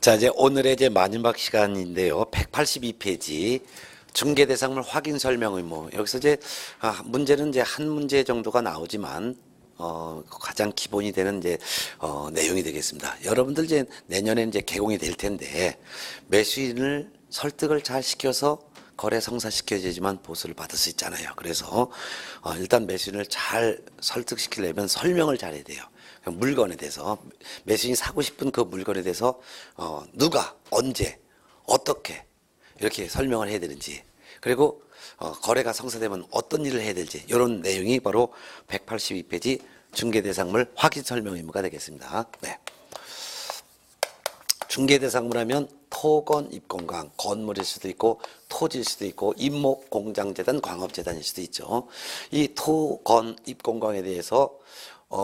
자, 이제 오늘의 이제 마지막 시간인데요. 182페이지 중개대상물 확인 설명 의무. 여기서 이제 문제는 이제 한 문제 정도가 나오지만 가장 기본이 되는 이제 내용이 되겠습니다. 여러분들 이제 내년에 이제 개공이 될 텐데 매수인을 설득을 잘 시켜서 거래 성사시켜야지만 보수를 받을 수 있잖아요. 그래서 일단 매수인을 잘 설득시키려면 설명을 잘해야 돼요. 물건에 대해서 매수인이 사고 싶은 그 물건에 대해서 누가 언제 어떻게 이렇게 설명을 해야 되는지, 그리고 거래가 성사되면 어떤 일을 해야 될지, 이런 내용이 바로 182페이지 중개대상물 확인 설명 의무가 되겠습니다. 네. 중개대상물 하면 토건, 입건강, 건물일 수도 있고 토지일 수도 있고 임목, 공장재단, 광업재단일 수도 있죠. 이 토건, 입건강에 대해서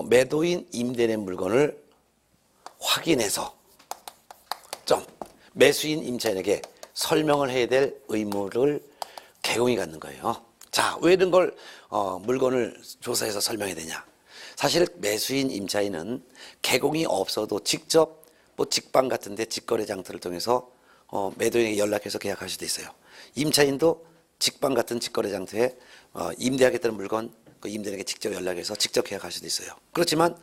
매도인 임대된 물건을 확인해서 매수인 임차인에게 설명을 해야 될 의무를 개공이 갖는 거예요. 자, 왜 이런 걸 물건을 조사해서 설명해야 되냐? 사실 매수인 임차인은 개공이 없어도 직접 직방 같은데 직거래 장터를 통해서 매도인에게 연락해서 계약할 수도 있어요. 임차인도 직방 같은 직거래 장터에 임대하겠다는 물건 그 임대인에게 직접 연락해서 직접 계약할 수도 있어요. 그렇지만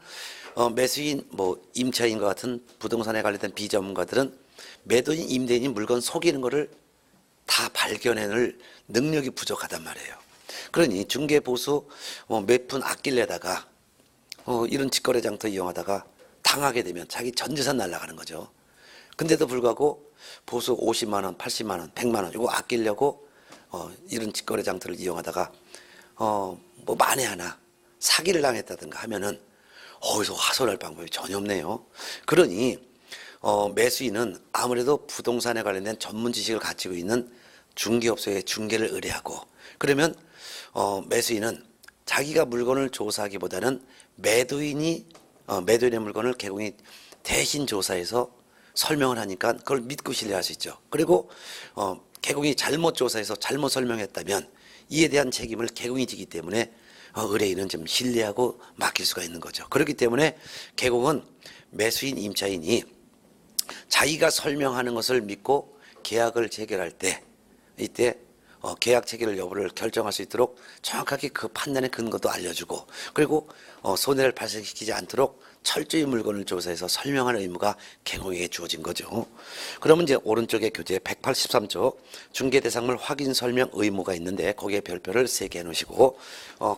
매수인 임차인과 같은 부동산에 관련된 비전문가들은 매도인 임대인이 물건 속이는 거를 다 발견해낼 능력이 부족하단 말이에요. 그러니 중개보수 몇 푼 아끼려다가 이런 직거래 장터 이용하다가 당하게 되면 자기 전 재산 날아가는 거죠. 근데도 불구하고 보수 50만 원, 80만 원, 100만 원 이거 아끼려고 이런 직거래 장터를 이용하다가 만에 하나 사기를 당했다든가 하면은 어디서 화소할 방법이 전혀 없네요. 그러니 매수인은 아무래도 부동산에 관련된 전문 지식을 가지고 있는 중개업소에 중개를 의뢰하고, 그러면 매수인은 자기가 물건을 조사하기보다는 매도인의 물건을 개공이 대신 조사해서 설명을 하니까 그걸 믿고 신뢰할 수 있죠. 그리고 개공이 잘못 조사해서 잘못 설명했다면 이에 대한 책임을 개공이 지기 때문에 의뢰인은 좀 신뢰하고 맡길 수가 있는 거죠. 그렇기 때문에 개공은 매수인 임차인이 자기가 설명하는 것을 믿고 계약을 체결할 때 이때 계약 체결 여부를 결정할 수 있도록 정확하게 그 판단의 근거도 알려주고, 그리고 손해를 발생시키지 않도록 철저히 물건을 조사해서 설명하는 의무가 개공에게 주어진 거죠. 그러면 이제 오른쪽에 교재 183조 중개대상물 확인 설명 의무가 있는데 거기에 별표를 3개 해놓으시고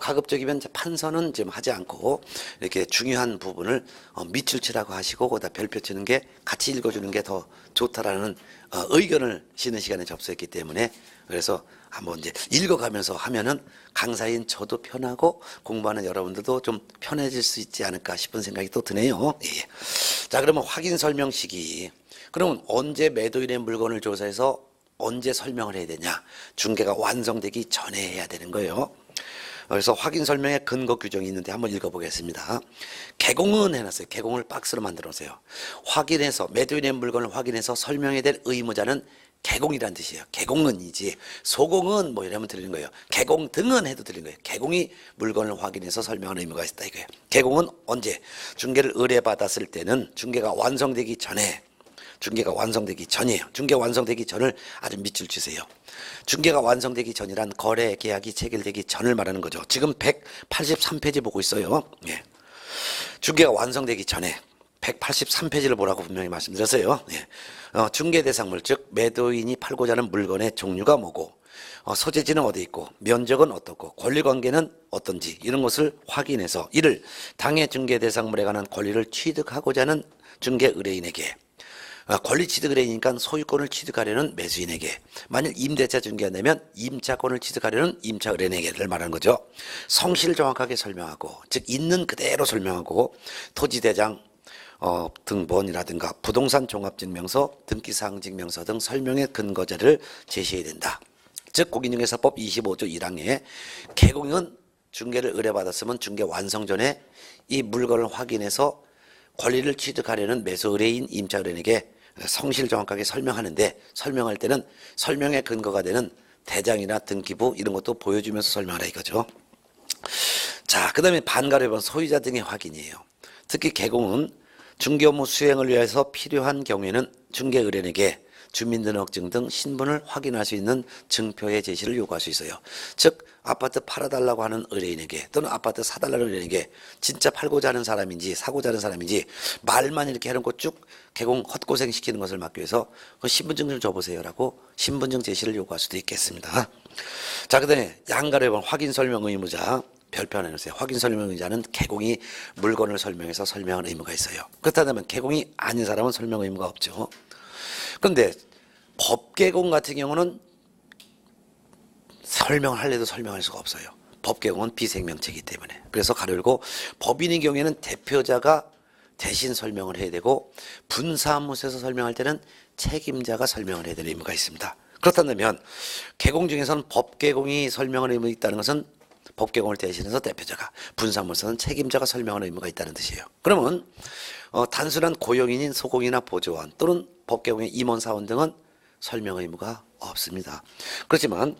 가급적이면 이제 판서는 좀 하지 않고 이렇게 중요한 부분을 밑줄치라고 하시고 거기다 별표 치는 게 같이 읽어주는 게 더 좋다라는 의견을 쉬는 시간에 접수했기 때문에, 그래서 한번 이제 읽어가면서 하면은 강사인 저도 편하고 공부하는 여러분들도 좀 편해질 수 있지 않을까 싶은 생각이 또 드네요. 예. 자, 그러면 확인 설명 시기. 그러면 언제 매도인의 물건을 조사해서 언제 설명을 해야 되냐? 중개가 완성되기 전에 해야 되는 거예요. 그래서 확인 설명의 근거 규정이 있는데 한번 읽어보겠습니다. 개공은 해놨어요. 개공을 박스로 만들어서요. 확인해서 매도인의 물건을 확인해서 설명해야 될 의무자는 개공이란 뜻이에요. 개공은이지 소공은 이러면 들리는 거예요. 개공 등은 해도 들리는 거예요. 개공이 물건을 확인해서 설명하는 의무가 있다 이거예요. 개공은 언제? 중개를 의뢰받았을 때는 중개가 완성되기 전이에요. 중개 완성되기 전을 아주 밑줄 치세요. 중개가 완성되기 전이란 거래 계약이 체결되기 전을 말하는 거죠. 지금 183페이지 보고 있어요. 예. 중개가 완성되기 전에 183페이지를 보라고 분명히 말씀드렸어요. 예. 중개대상물, 즉 매도인이 팔고자 하는 물건의 종류가 뭐고 소재지는 어디 있고 면적은 어떻고 권리관계는 어떤지 이런 것을 확인해서 이를 당해 중개대상물에 관한 권리를 취득하고자 하는 중개 의뢰인에게, 권리 취득 의뢰이니까 소유권을 취득하려는 매수인에게, 만일 임대차 중개한다면 임차권을 취득하려는 임차 의뢰인에게를 말하는 거죠. 성실을 정확하게 설명하고, 즉 있는 그대로 설명하고 토지대장 등본이라든가 부동산 종합증명서, 등기사항증명서 등 설명의 근거자를 제시해야 된다. 즉 공인중개사법 25조 1항에 개공은 중개를 의뢰받았으면 중개 완성 전에 이 물건을 확인해서 권리를 취득하려는 매수 의뢰인 임차 의뢰인에게 성실 정확하게 설명하는데, 설명할 때는 설명의 근거가 되는 대장이나 등기부 이런 것도 보여주면서 설명하라 이거죠. 자, 그 다음에 반가래본 소유자 등의 확인이에요. 특히 개공은 중개 업무 수행을 위해서 필요한 경우에는 중개 의뢰인에게 주민등록증 등 신분을 확인할 수 있는 증표의 제시를 요구할 수 있어요. 즉 아파트 팔아달라고 하는 의뢰인에게 또는 아파트 사달라는 의뢰인에게 진짜 팔고자 하는 사람인지 사고자 하는 사람인지 말만 이렇게 해놓고 쭉 개공 헛고생시키는 것을 막기 위해서 그 신분증 좀 줘보세요라고 신분증 제시를 요구할 수도 있겠습니다. 자, 그다음에 양가로 본 확인 설명 의무자 별표 하나 넣으세요. 확인 설명 의무자는 개공이 물건을 설명해서 설명할 의무가 있어요. 그렇다면 개공이 아닌 사람은 설명 의무가 없죠. 그런데 법개공 같은 경우는 설명을 하려도 설명할 수가 없어요. 법개공은 비생명체이기 때문에. 그래서 가로 열고 법인의 경우에는 대표자가 대신 설명을 해야 되고 분사무소에서 설명할 때는 책임자가 설명을 해야 될 의무가 있습니다. 그렇다면 개공 중에서는 법개공이 설명할 의무가 있다는 것은 법개공을 대신해서 대표자가, 분사무소는 책임자가 설명할 의무가 있다는 뜻이에요. 그러면 단순한 고용인인 소공이나 보조원 또는 법개공의 임원사원 등은 설명 의무가 없습니다. 그렇지만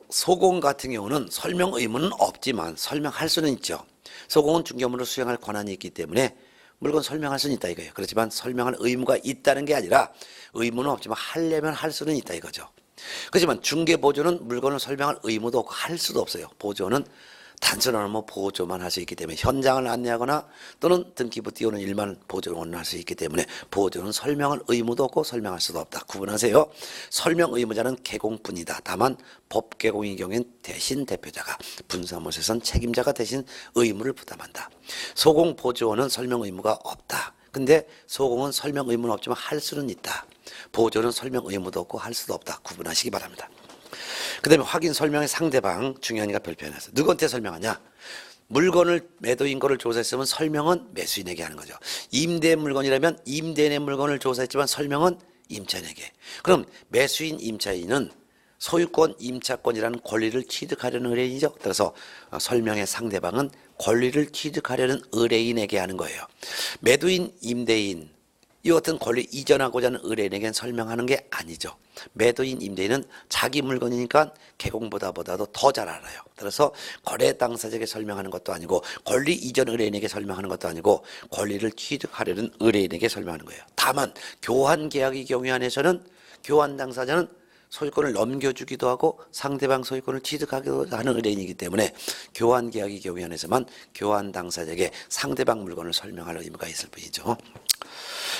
소공 같은 경우는 설명 의무는 없지만 설명할 수는 있죠. 소공은 중개업무를 수행할 권한이 있기 때문에 물건 설명할 수는 있다 이거예요. 그렇지만 설명할 의무가 있다는 게 아니라 의무는 없지만 하려면 할 수는 있다 이거죠. 그렇지만 중개보조는 물건을 설명할 의무도 없고 할 수도 없어요. 보조는 단순한 보조만 할 수 있기 때문에 현장을 안내하거나 또는 등기부 띄우는 일만 보조를 할 수 있기 때문에 보조는 설명할 의무도 없고 설명할 수도 없다. 구분하세요. 설명 의무자는 개공뿐이다. 다만 법개공의 경우엔 대신 대표자가, 분사무소에서는 책임자가 대신 의무를 부담한다. 소공 보조원은 설명 의무가 없다. 근데 소공은 설명 의무는 없지만 할 수는 있다. 보조는 설명 의무도 없고 할 수도 없다. 구분하시기 바랍니다. 그 다음에 확인 설명의 상대방 중요하니까 별표해놨어요. 누구한테 설명하냐? 물건을 매도인 거를 조사했으면 설명은 매수인에게 하는 거죠. 임대 물건이라면 임대인의 물건을 조사했지만 설명은 임차인에게. 그럼 매수인 임차인은 소유권 임차권이라는 권리를 취득하려는 의뢰인이죠. 그래서 설명의 상대방은 권리를 취득하려는 의뢰인에게 하는 거예요. 매도인 임대인 이 같은 권리 이전하고자 하는 의뢰인에게는 설명하는 게 아니죠. 매도인 임대인은 자기 물건이니까 개공보다도 더 잘 알아요. 그래서 거래 당사자에게 설명하는 것도 아니고 권리 이전 의뢰인에게 설명하는 것도 아니고 권리를 취득하려는 의뢰인에게 설명하는 거예요. 다만 교환 계약의 경우에 한해서는 교환 당사자는 소유권을 넘겨주기도 하고 상대방 소유권을 취득하기도 하는 의뢰인이기 때문에 교환 계약의 경우에 한해서만 교환 당사자에게 상대방 물건을 설명할 의무가 있을 뿐이죠.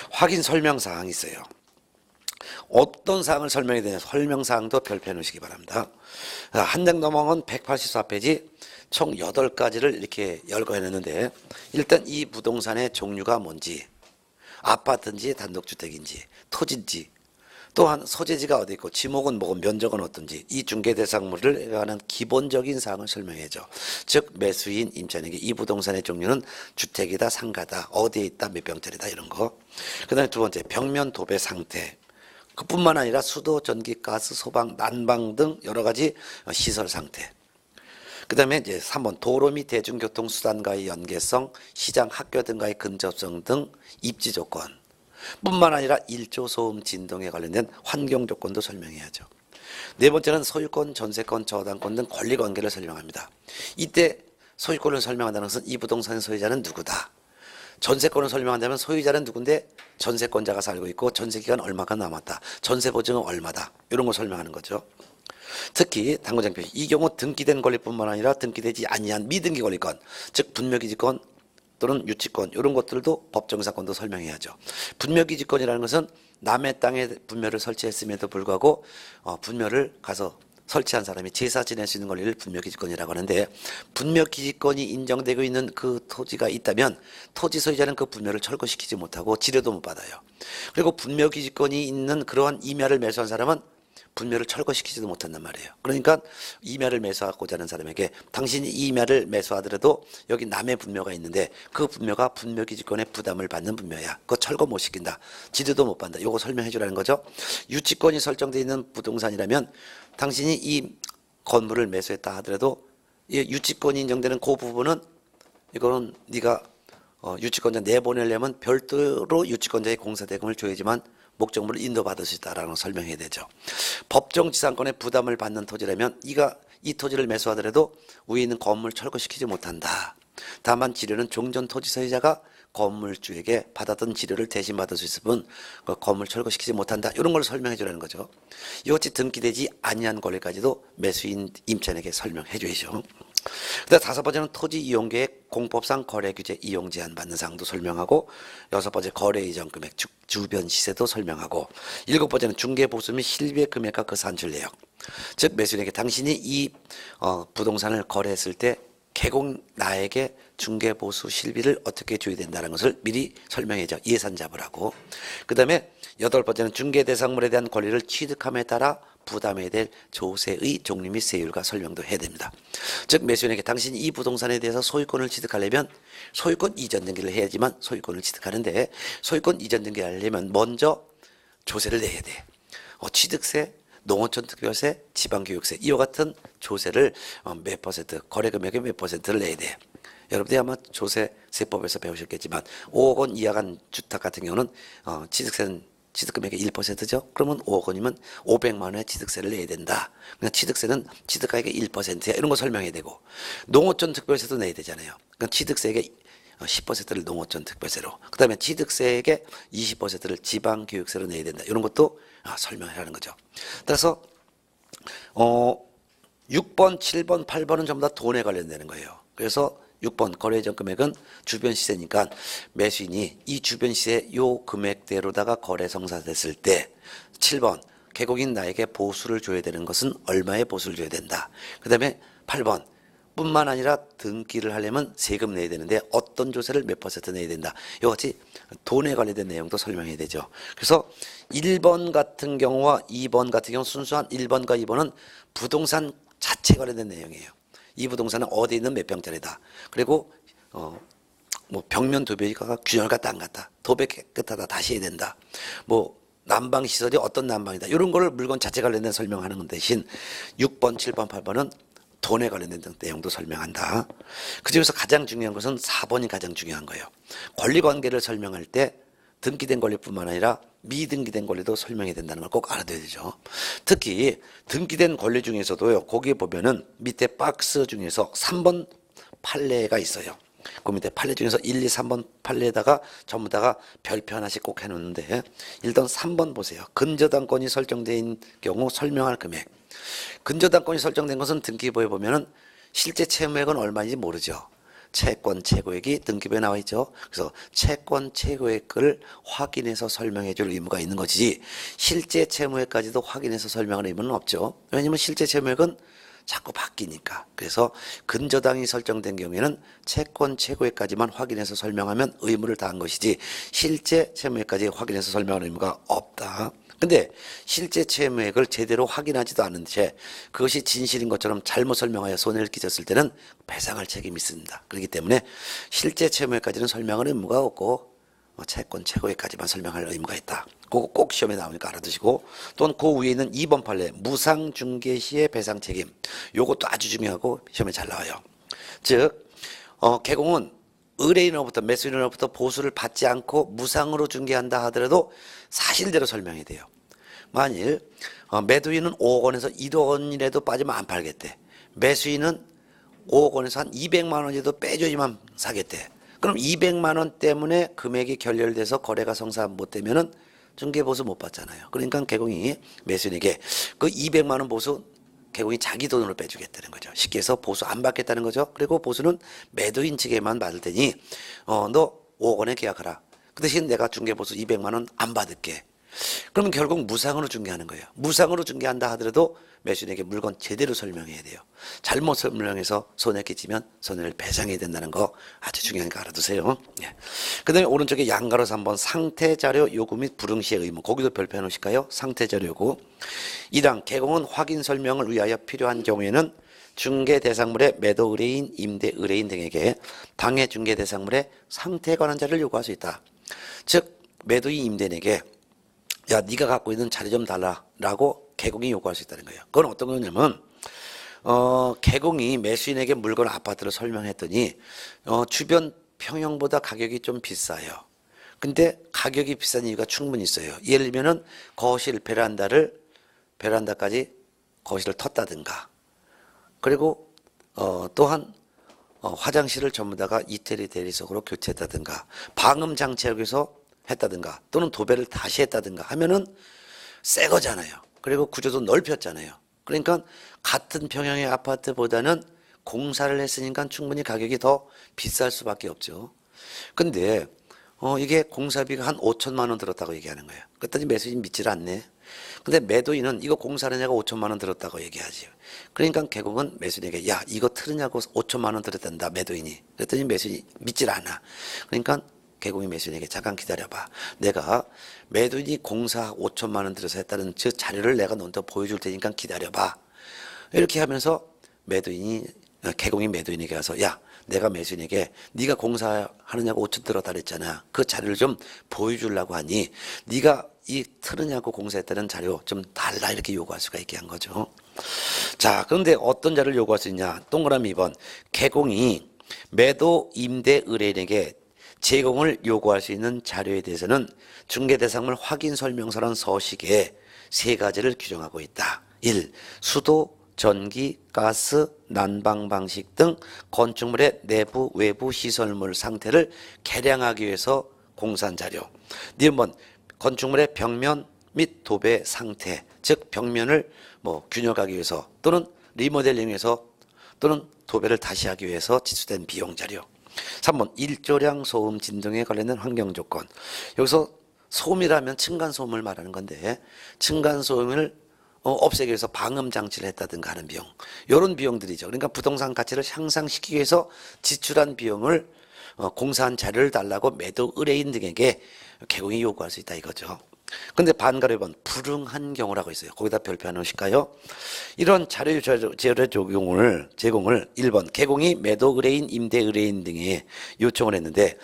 확인 설명사항이 있어요. 어떤 사항을 설명해야 되냐, 설명사항도 별표해 놓으시기 바랍니다. 한 장 넘어간 184페이지 총 8가지를 이렇게 열거해놨는데, 일단 이 부동산의 종류가 뭔지, 아파트인지 단독주택인지 토지인지, 또한 소재지가 어디 있고 지목은 뭐고 면적은 어떤지, 이 중개대상물을 관한 기본적인 사항을 설명해줘. 즉 매수인 임차인에게 이 부동산의 종류는 주택이다 상가다 어디에 있다 몇 평짜리다 이런 거. 그 다음에 두 번째 벽면 도배 상태, 그뿐만 아니라 수도 전기 가스 소방 난방 등 여러 가지 시설 상태. 그 다음에 이제 3번 도로 및 대중교통수단과의 연계성, 시장 학교 등과의 근접성 등 입지 조건 뿐만 아니라 일조 소음 진동에 관련된 환경 조건도 설명해야죠. 네 번째는 소유권, 전세권, 저당권 등 권리 관계를 설명합니다. 이때 소유권을 설명한다는 것은 이 부동산의 소유자는 누구다. 전세권을 설명한다면 소유자는 누군데 전세권자가 살고 있고 전세기간 얼마가 남았다. 전세 보증은 얼마다. 이런 걸 설명하는 거죠. 특히 당구장 표시, 이 경우 등기된 권리뿐만 아니라 등기되지 아니한 미등기 권리권, 즉 분묘기지권 또는 유치권 이런 것들도 법정사건도 설명해야죠. 분묘기지권이라는 것은 남의 땅에 분묘를 설치했음에도 불구하고 분묘를 가서 설치한 사람이 제사 지낼 수 있는 권리를 분묘기지권이라고 하는데, 분묘기지권이 인정되고 있는 그 토지가 있다면 토지 소유자는 그 분묘를 철거시키지 못하고 지료도 못 받아요. 그리고 분묘기지권이 있는 그러한 임야를 매수한 사람은 분묘를 철거시키지도 못한단 말이에요. 그러니까 임야를 매수하고자 하는 사람에게 당신이 이 임야를 매수하더라도 여기 남의 분묘가 있는데 그 분묘가 분묘기지권의 부담을 받는 분묘야. 그거 철거 못 시킨다. 지도도 못 받는다. 이거 설명해 주라는 거죠. 유치권이 설정되어 있는 부동산이라면 당신이 이 건물을 매수했다 하더라도 이 유치권이 인정되는 그 부분은 이거는 네가 유치권자 내보내려면 별도로 유치권자의 공사대금을 줘야지만 목적물을 인도받을 수 있다라는 걸 설명해야 되죠. 법정지상권의 부담을 받는 토지라면 이 토지를 매수하더라도 위에 있는 건물 철거시키지 못한다. 다만 지료는 종전 토지 소유자가 건물주에게 받았던 지료를 대신 받을 수 있을 뿐 그 건물 철거시키지 못한다. 이런 걸 설명해 주라는 거죠. 이것이 등기되지 아니한 권리까지도 매수인 임차인에게 설명해 줘야죠. 그다음 다섯 번째는 토지 이용계획 공법상 거래 규제 이용 제한 받는 사항도 설명하고, 여섯 번째 거래 이전 금액 주변 시세도 설명하고, 일곱 번째는 중개 보수 및 실비의 금액과 그 산출 내역. 즉 매수인에게 당신이 이 부동산을 거래했을 때 개공 나에게 중개 보수 실비를 어떻게 줘야 된다는 것을 미리 설명해줘. 예산 잡으라고. 그 다음에 여덟 번째는 중개 대상물에 대한 권리를 취득함에 따라 부담해야 될 조세의 종류 및 세율과 설명도 해야 됩니다. 즉 매수인에게 당신이 이 부동산에 대해서 소유권을 취득하려면 소유권 이전 등기를 해야지만 소유권을 취득하는데, 소유권 이전 등기를 하려면 먼저 조세를 내야 돼. 취득세, 농어촌 특별세, 지방교육세, 이와 같은 조세를 몇 퍼센트, 거래금액의 몇 퍼센트를 내야 돼. 여러분들이 아마 조세세법에서 배우셨겠지만 5억 원 이하 간 주택 같은 경우는 취득세는 취득금액의 1%죠. 그러면 5억 원이면 500만 원의 취득세를 내야 된다. 그러니까 취득세는 취득가액의 1%야. 이런 거 설명해야 되고, 농어촌 특별세도 내야 되잖아요. 그러니까 취득세액의 10%를 농어촌 특별세로, 그 다음에 취득세액의 20%를 지방교육세로 내야 된다. 이런 것도 설명하라는 거죠. 따라서 6번, 7번, 8번은 전부 다 돈에 관련되는 거예요. 그래서 6번 거래 이전 금액은 주변 시세니까 매수인이 이 주변 시세 요 금액대로다가 거래 성사됐을 때, 7번 개공인 나에게 보수를 줘야 되는 것은 얼마의 보수를 줘야 된다. 그 다음에 8번 뿐만 아니라 등기를 하려면 세금 내야 되는데 어떤 조세를 몇 퍼센트 내야 된다. 이와 같이 돈에 관련된 내용도 설명해야 되죠. 그래서 1번 같은 경우와 2번 같은 경우 순수한 1번과 2번은 부동산 자체에 관련된 내용이에요. 이 부동산은 어디에 있는 몇 평짜리다. 그리고 뭐 벽면 도배가 균열 같다 안 같다. 도배 깨끗하다 다시 해야 된다. 뭐 난방 시설이 어떤 난방이다. 이런 거를 물건 자체 관련된 설명하는 건 대신 6번, 7번, 8번은 돈에 관련된 내용도 설명한다. 그중에서 가장 중요한 것은 4번이 가장 중요한 거예요. 권리관계를 설명할 때 등기된 권리뿐만 아니라 미등기된 권리도 설명해야 된다는 걸 꼭 알아둬야 되죠. 특히 등기된 권리 중에서도요, 거기에 보면은 밑에 박스 중에서 3번 판례가 있어요. 그 밑에 판례 중에서 1, 2, 3번 판례에다가 전부 다가 별표 하나씩 꼭 해놓는데, 일단 3번 보세요. 근저당권이 설정된 경우 설명할 금액. 근저당권이 설정된 것은 등기부에 보면은 실제 채무액은 얼마인지 모르죠. 채권 최고액이 등기부에 나와 있죠. 그래서 채권 최고액을 확인해서 설명해 줄 의무가 있는 것이지, 실제 채무액까지도 확인해서 설명할 의무는 없죠. 왜냐하면 실제 채무액은 자꾸 바뀌니까. 그래서 근저당이 설정된 경우에는 채권 최고액까지만 확인해서 설명하면 의무를 다한 것이지, 실제 채무액까지 확인해서 설명할 의무가 없다. 근데 실제 채무액을 제대로 확인하지도 않은 채 그것이 진실인 것처럼 잘못 설명하여 손해를 끼쳤을 때는 배상할 책임이 있습니다. 그렇기 때문에 실제 채무액까지는 설명할 의무가 없고 채권 최고액까지만 설명할 의무가 있다. 그거 꼭 시험에 나오니까 알아두시고, 또는 그 위에 있는 2번 판례 무상 중개 시의 배상 책임, 요것도 아주 중요하고 시험에 잘 나와요. 즉 개공은 의뢰인으로부터 매수인으로부터 보수를 받지 않고 무상으로 중개한다 하더라도 사실대로 설명해야 돼요. 만일 매도인은 5억 원에서 1억 원이라도 빠지면 안 팔겠대. 매수인은 5억 원에서 한 200만 원이라도 빼줘야지만 사겠대. 그럼 200만 원 때문에 금액이 결렬돼서 거래가 성사 못 되면은 중개보수 못 받잖아요. 그러니까 개공이 매수인에게 그 200만 원 보수 개공이 자기 돈으로 빼주겠다는 거죠. 쉽게 해서 보수 안 받겠다는 거죠. 그리고 보수는 매도인 측에만 받을 테니 너 5억 원에 계약하라. 그 대신 내가 중개보수 200만 원 안 받을게. 그러면 결국 무상으로 중개하는 거예요. 무상으로 중개한다 하더라도 매수인에게 물건 제대로 설명해야 돼요. 잘못 설명해서 손해 끼치면 손해를 배상해야 된다는 거 아주 중요하니까 알아두세요. 예. 그 다음에 오른쪽에 양가로서 한번 상태자료 요구 및 불응시의 의무, 거기도 별표 해놓으실까요? 상태자료 요구. 1항 개공은 확인 설명을 위하여 필요한 경우에는 중개 대상물의 매도 의뢰인, 임대 의뢰인 등에게 당해 중개 대상물의 상태에 관한 자료를 요구할 수 있다. 즉 매도인 임대인에게 야, 네가 갖고 있는 자료 좀 달라라고 개공이 요구할 수 있다는 거예요. 그건 어떤 거냐면 개공이 매수인에게 물건 아파트를 설명했더니 주변 평형보다 가격이 좀 비싸요. 근데 가격이 비싼 이유가 충분히 있어요. 예를 들면은 거실 베란다까지 거실을 텄다든가, 그리고 또한 화장실을 전부 다가 이태리 대리석으로 교체했다든가 방음 장치하기 위해서 했다든가 또는 도배를 다시 했다든가 하면은 새 거잖아요. 그리고 구조도 넓혔잖아요. 그러니까 같은 평형의 아파트보다는 공사를 했으니까 충분히 가격이 더 비쌀 수밖에 없죠. 근데 이게 공사비가 한 5천만 원 들었다고 얘기하는 거예요. 그랬더니 매수인 믿질 않네. 근데 매도인은 이거 공사하느냐고 5천만 원 들었다고 얘기하지. 그러니까 개공은 매수인에게 야 이거 틀으냐고 5천만 원 들었단다 매도인이. 그랬더니 매수인이 믿질 않아. 그러니까 개공이 매수인에게 잠깐 기다려봐. 내가 매도인이 공사 5천만 원 들여서 했다는 그 자료를 내가 너한테 보여줄 테니까 기다려봐. 이렇게 하면서 개공이 매도인에게 가서 야 내가 매수인에게 네가 공사하느냐고 5천 들었다 그랬잖아. 그 자료를 좀 보여주려고 하니 네가 이 틀으냐고 공사했다는 자료 좀 달라 이렇게 요구할 수가 있게 한 거죠. 자, 그런데 어떤 자료를 요구할 수 있냐. 동그라미 2번. 개공이 매도 임대 의뢰인에게 제공을 요구할 수 있는 자료에 대해서는 중개대상물 확인 설명서란 서식에 세 가지를 규정하고 있다. 1. 수도, 전기, 가스, 난방 방식 등 건축물의 내부, 외부 시설물 상태를 개량하기 위해서 공사한 자료. 2번 건축물의 벽면 및 도배 상태, 즉 벽면을 균형하기 위해서 또는 리모델링해서 또는 도배를 다시 하기 위해서 지출된 비용 자료. 3번 일조량, 소음, 진동에 관련된 환경 조건. 여기서 소음이라면 층간소음을 말하는 건데 층간소음을 없애기 위해서 방음 장치를 했다든가 하는 비용. 이런 비용들이죠. 그러니까 부동산 가치를 향상시키기 위해서 지출한 비용을 공사한 자료를 달라고 매도 의뢰인 등에게 개공이 요구할 수 있다 이거죠. 근데 반가로 1번 불응한 경우라고 있어요. 거기다 별표 하나 넣으실까요? 이런 자료 제공을 1번 개공이 매도 의뢰인, 임대 의뢰인 등에 요청을 했는데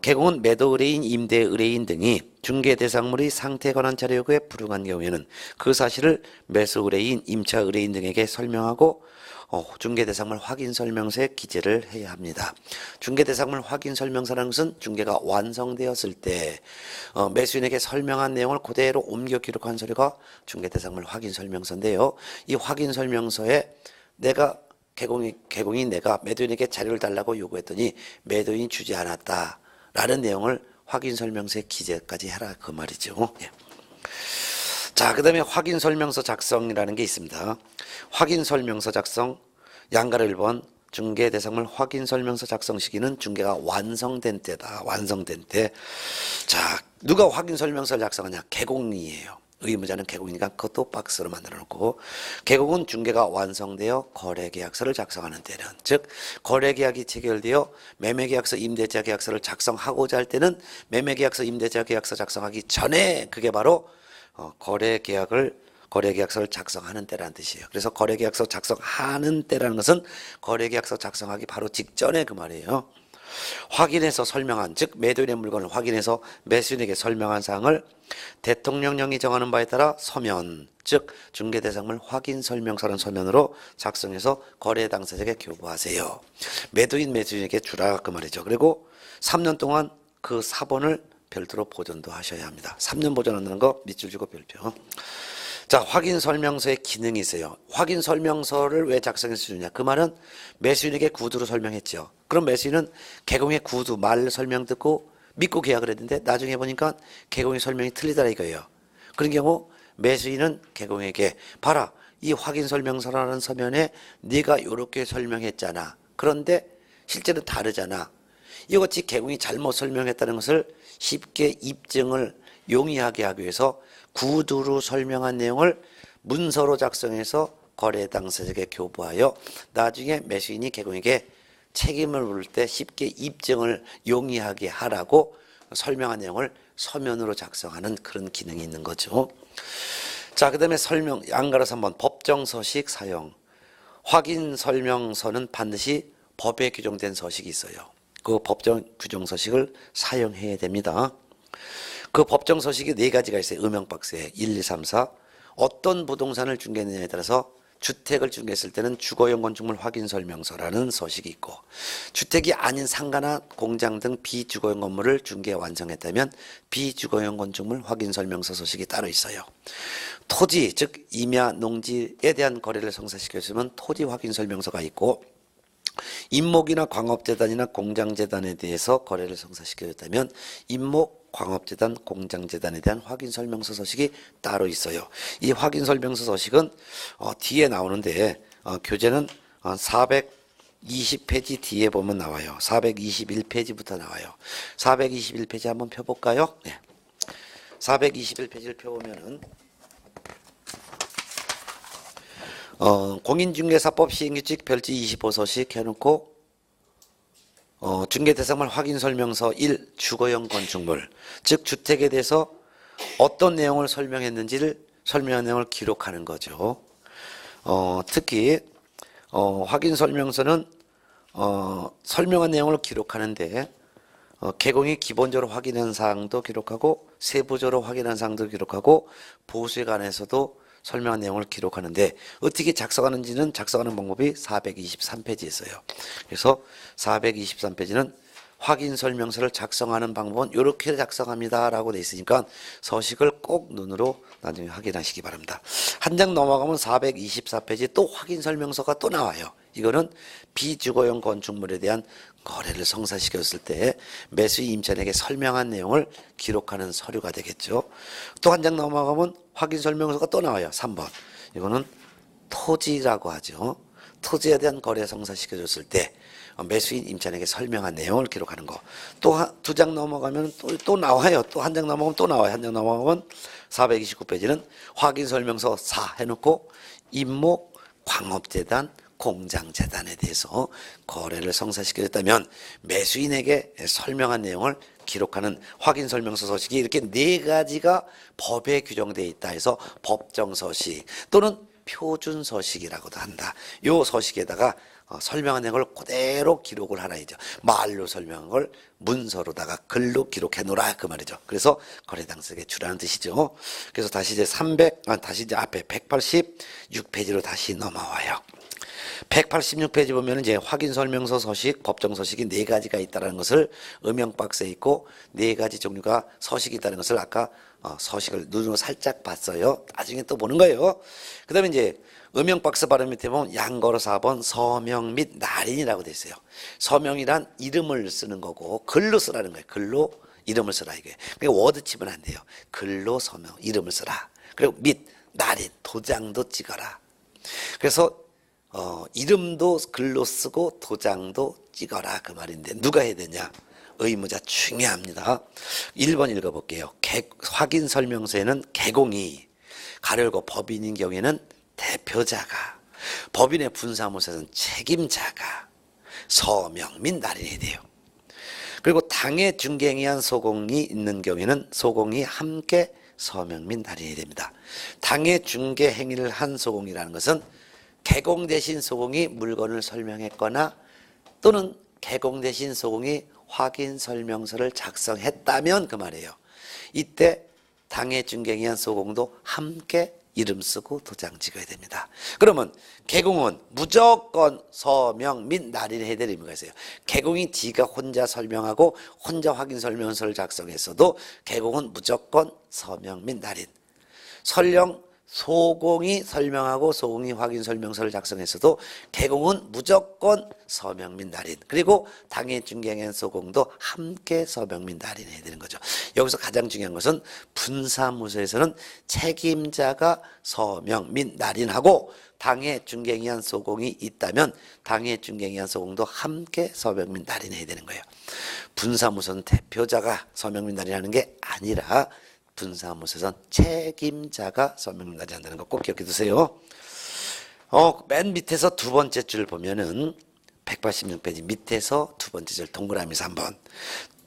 개공은 매도 의뢰인, 임대 의뢰인 등이 중개 대상물의 상태에 관한 자료 요구에 불응한 경우에는 그 사실을 매수 의뢰인, 임차 의뢰인 등에게 설명하고 중개대상물 확인설명서에 기재를 해야 합니다. 중개대상물 확인설명서라는 것은 중개가 완성되었을 때 매수인에게 설명한 내용을 그대로 옮겨 기록한 서류가 중개대상물 확인설명서인데요. 이 확인설명서에 내가 개공이 내가 매도인에게 자료를 달라고 요구했더니 매도인이 주지 않았다라는 내용을 확인설명서에 기재까지 해라 그 말이죠. 예. 자, 그 다음에 확인설명서 작성이라는 게 있습니다. 확인설명서 작성, 양가로 1번 중개대상물 확인설명서 작성 시기는 중개가 완성된 때다. 완성된 때. 자, 누가 확인설명서를 작성하냐? 개공이에요. 의무자는 개공이니까 그것도 박스로 만들어 놓고 개공은 중개가 완성되어 거래계약서를 작성하는 때는 즉 거래계약이 체결되어 매매계약서, 임대차 계약서를 작성하고자 할 때는 매매계약서, 임대차 계약서 작성하기 전에 그게 바로 거래계약서를 작성하는 때라는 뜻이에요. 그래서 거래계약서 작성하는 때라는 것은 거래계약서 작성하기 바로 직전에 그 말이에요. 확인해서 설명한, 즉 매도인의 물건을 확인해서 매수인에게 설명한 사항을 대통령령이 정하는 바에 따라 서면, 즉 중개대상물 확인설명서라는 서면으로 작성해서 거래 당사자에게 교부하세요. 매도인, 매수인에게 주라 그 말이죠. 그리고 3년 동안 그 사본을 별도로 보존도 하셔야 합니다. 3년 보존한다는 거 밑줄 주고 별표. 자, 확인설명서의 기능이 있어요. 확인설명서를 왜 작성해서 주냐? 그 말은 매수인에게 구두로 설명했죠. 그럼 매수인은 개공의 구두 말 설명 듣고 믿고 계약을 했는데 나중에 보니까 개공의 설명이 틀리더라 이거예요. 그런 경우 매수인은 개공에게 봐라, 이 확인설명서라는 서면에 네가 이렇게 설명했잖아. 그런데 실제는 다르잖아. 이것이 개공이 잘못 설명했다는 것을 쉽게 입증을 용이하게 하기 위해서 구두로 설명한 내용을 문서로 작성해서 거래 당사자에게 교부하여 나중에 매수인이 개공에게 책임을 물을 때 쉽게 입증을 용이하게 하라고 설명한 내용을 서면으로 작성하는 그런 기능이 있는 거죠. 자, 그 다음에 양가로서 한번 법정서식 사용. 확인설명서는 반드시 법에 규정된 서식이 있어요. 그 법정 규정 서식을 사용해야 됩니다. 그 법정 서식이 4가지가 있어요. 음영박스에 1, 2, 3, 4. 어떤 부동산을 중개했느냐에 따라서 주택을 중개했을 때는 주거용 건축물 확인설명서라는 서식이 있고, 주택이 아닌 상가나 공장 등 비주거용 건물을 중개 완성했다면 비주거용 건축물 확인설명서 서식이 따로 있어요. 토지, 즉 임야, 농지에 대한 거래를 성사시켰으면 토지 확인설명서가 있고, 임목이나 광업재단이나 공장재단에 대해서 거래를 성사시켜줬다면 임목, 광업재단, 공장재단에 대한 확인설명서 서식이 따로 있어요. 이 확인설명서 서식은 뒤에 나오는데 교재는 420페이지 뒤에 보면 나와요. 421페이지부터 나와요. 421페이지 한번 펴볼까요? 네. 421페이지를 펴보면은 공인중개사법 시행규칙 별지 25서식 해놓고 중개대상물 확인설명서 1 주거용 건축물, 즉 주택에 대해서 어떤 내용을 설명했는지를 설명한 내용을 기록하는 거죠. 특히 확인설명서는 설명한 내용을 기록하는데 개공이 기본적으로 확인한 사항도 기록하고 세부적으로 확인한 사항도 기록하고 보수에 관해서도 설명한 내용을 기록하는데 어떻게 작성하는지는 작성하는 방법이 423페이지에 있어요. 그래서 423페이지는 확인 설명서를 작성하는 방법은 이렇게 작성합니다 라고 돼 있으니까 서식을 꼭 눈으로 나중에 확인하시기 바랍니다. 한 장 넘어가면 424페이지 또 확인 설명서가 또 나와요. 이거는 비주거용 건축물에 대한 거래를 성사시켰을 때 매수인 임차인에게 설명한 내용을 기록하는 서류가 되겠죠. 또 한 장 넘어가면 확인 설명서가 또 나와요. 3번. 이거는 토지라고 하죠. 토지에 대한 거래 성사시켜줬을 때 매수인 임차인에게 설명한 내용을 기록하는 거. 또 두 장 넘어가면 또 나와요. 또 한 장 넘어가면 또 나와요. 한 장 넘어가면 429페이지는 확인 설명서 4 해놓고 임목, 광업재단, 공장재단에 대해서 거래를 성사시켰다면 매수인에게 설명한 내용을 기록하는 확인설명서 서식이 이렇게 네 가지가 법에 규정되어 있다 해서 법정서식 또는 표준서식이라고도 한다. 이 서식에다가 설명한 내용을 그대로 기록을 하나이죠. 말로 설명한 걸 문서로다가 글로 기록해 놓으라 그 말이죠. 그래서 거래당사자에게 주라는 뜻이죠. 그래서 다시 이제 다시 이제 앞에 186페이지로 다시 넘어와요. 186페이지 보면 이제 확인 설명서 서식, 법정 서식이 네 가지가 있다는 것을 음영 박스에 있고 네 가지 종류가 서식이 있다는 것을 아까 서식을 눈으로 살짝 봤어요. 나중에 또 보는 거예요. 그 다음에 이제 음영 박스 바로 밑에 보면 양거로 4번 서명 및 날인이라고 돼 있어요. 서명이란 이름을 쓰는 거고 글로 쓰라는 거예요. 글로 이름을 쓰라 이게. 그러니까 워드 치면 안 돼요. 글로 서명, 이름을 쓰라. 그리고 및 날인, 도장도 찍어라. 그래서 이름도 글로 쓰고 도장도 찍어라 그 말인데 누가 해야 되냐? 의무자 중요합니다. 1번 읽어볼게요. 확인 설명서에는 개공이 가열고 법인인 경우에는 대표자가, 법인의 분사무소에서는 책임자가 서명 및 날인해야 돼요. 그리고 당해 중개행위한 소공이 있는 경우에는 소공이 함께 서명 및 날인해야 됩니다. 당해 중개 행위를 한 소공이라는 것은 개공 대신 소공이 물건을 설명했거나 또는 개공 대신 소공이 확인 설명서를 작성했다면 그 말이에요. 이때 당해 중개행위한 소공도 함께 이름 쓰고 도장 찍어야 됩니다. 그러면 개공은 무조건 서명 및 날인해야 될 의무가 있어요. 개공이 지가 혼자 설명하고 혼자 확인 설명서를 작성했어도 개공은 무조건 서명 및 날인. 설령 소공이 설명하고 소공이 확인 설명서를 작성했어도 개공은 무조건 서명 및 날인. 그리고 당해 중개행위한 소공도 함께 서명 및 날인해야 되는 거죠. 여기서 가장 중요한 것은 분사무소에서는 책임자가 서명 및 날인하고 당해 중개행위한 소공이 있다면 당해 중개행위한 소공도 함께 서명 및 날인해야 되는 거예요. 분사무소는 대표자가 서명 및 날인하는 게 아니라 분사무소에선 책임자가 서명 및 날인한다는 거 꼭 기억해 두세요. 맨 밑에서 두 번째 줄 보면은 186페이지 밑에서 두 번째 줄 동그라미 3번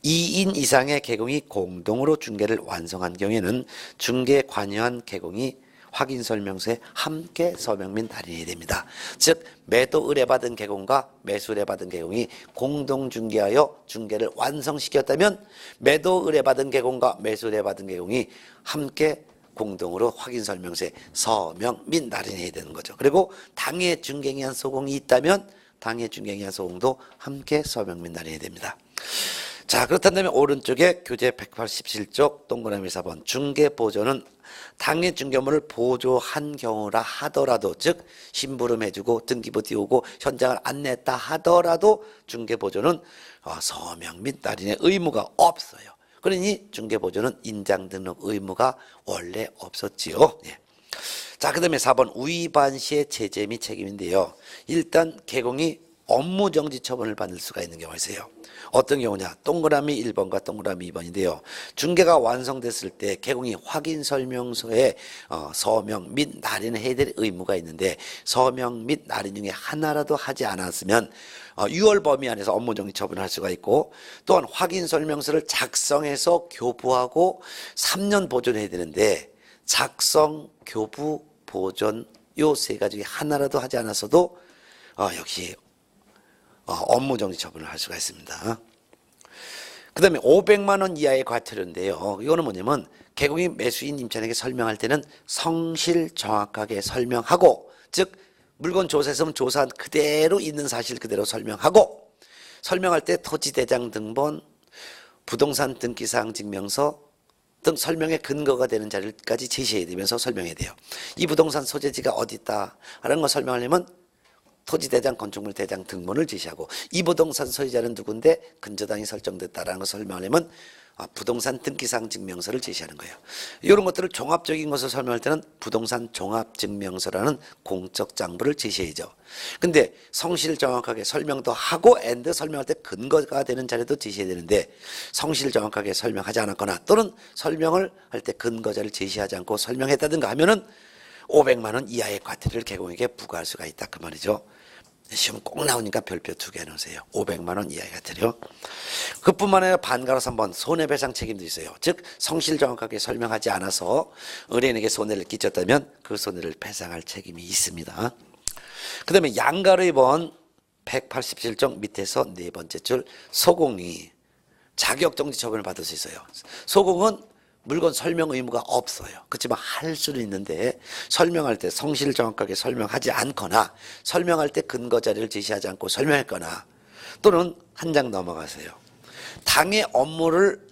2인 이상의 개공이 공동으로 중개를 완성한 경우에는 중개에 관여한 개공이 확인 설명서에 함께 서명 및 날인해야 됩니다. 즉 매도 의뢰받은 개공과 매수 의뢰받은 개공이 공동 중개하여 중개를 완성시켰다면 매도 의뢰받은 개공과 매수 의뢰받은 개공이 함께 공동으로 확인 설명서에 서명 및 날인해야 되는 거죠. 그리고 당해 중개행위한 소공이 있다면 당해 중개행위한 소공도 함께 서명 및 날인해야 됩니다. 자, 그렇다면 오른쪽에 교재 187쪽 동그라미 4번 중개보조는 당해 중개물을 보조한 경우라 하더라도, 즉 심부름해주고 등기부 띄우고 현장을 안내했다 하더라도 중개보조는 서명 및 날인의 의무가 없어요. 그러니 중개보조는 인장등록 의무가 원래 없었지요. 예. 자, 그 다음에 4번 위반 시의 제재 및 책임인데요. 일단 개공이 업무정지 처분을 받을 수가 있는 경우가 있어요. 어떤 경우냐? 동그라미 1번과 동그라미 2번인데요. 중개가 완성됐을 때 개공이 확인설명서에 서명 및 날인을 해야 될 의무가 있는데 서명 및 날인 중에 하나라도 하지 않았으면 6월 범위 안에서 업무정지 처분을 할 수가 있고, 또한 확인설명서를 작성해서 교부하고 3년 보존해야 되는데 작성, 교부, 보존 요 세 가지 중에 하나라도 하지 않았어도 역시 업무정지 처분을 할 수가 있습니다. 그 다음에 500만 원 이하의 과태료인데요. 이거는 뭐냐면 개공이 매수인 임차인에게 설명할 때는 성실 정확하게 설명하고, 즉 물건 조사했으면 조사한 그대로 있는 사실 그대로 설명하고, 설명할 때 토지대장 등본, 부동산 등기사항 증명서 등 설명의 근거가 되는 자료까지 제시해야 되면서 설명해야 돼요. 이 부동산 소재지가 어디 있다 라는 걸 설명하려면 토지대장, 건축물대장 등본을 제시하고, 이 부동산 소유자는 누군데 근저당이 설정됐다라는 걸 설명하려면 부동산 등기사항 증명서를 제시하는 거예요. 이런 것들을 종합적인 것을 설명할 때는 부동산 종합증명서라는 공적 장부를 제시해야죠. 근데 성실 정확하게 설명도 하고 앤드 설명할 때 근거가 되는 자료도 제시해야 되는데 성실 정확하게 설명하지 않았거나 또는 설명을 할 때 근거 자료를 제시하지 않고 설명했다든가 하면은 500만 원 이하의 과태료를 개공에게 부과할 수가 있다 그 말이죠. 시험 꼭 나오니까 별표 2개 해놓으세요. 500만 원 이하의 과태료. 그뿐만 아니라 반가로서 한번 손해배상 책임도 있어요. 즉 성실 정확하게 설명하지 않아서 의뢰인에게 손해를 끼쳤다면 그 손해를 배상할 책임이 있습니다. 그 다음에 양가로 2번 187쪽 밑에서 네 번째 줄 소공이 자격정지 처분을 받을 수 있어요. 소공은 물건 설명 의무가 없어요. 그렇지만 할 수는 있는데 설명할 때 성실 정확하게 설명하지 않거나 설명할 때 근거 자료를 제시하지 않고 설명했거나 또는 한 장 넘어가세요. 당의 업무를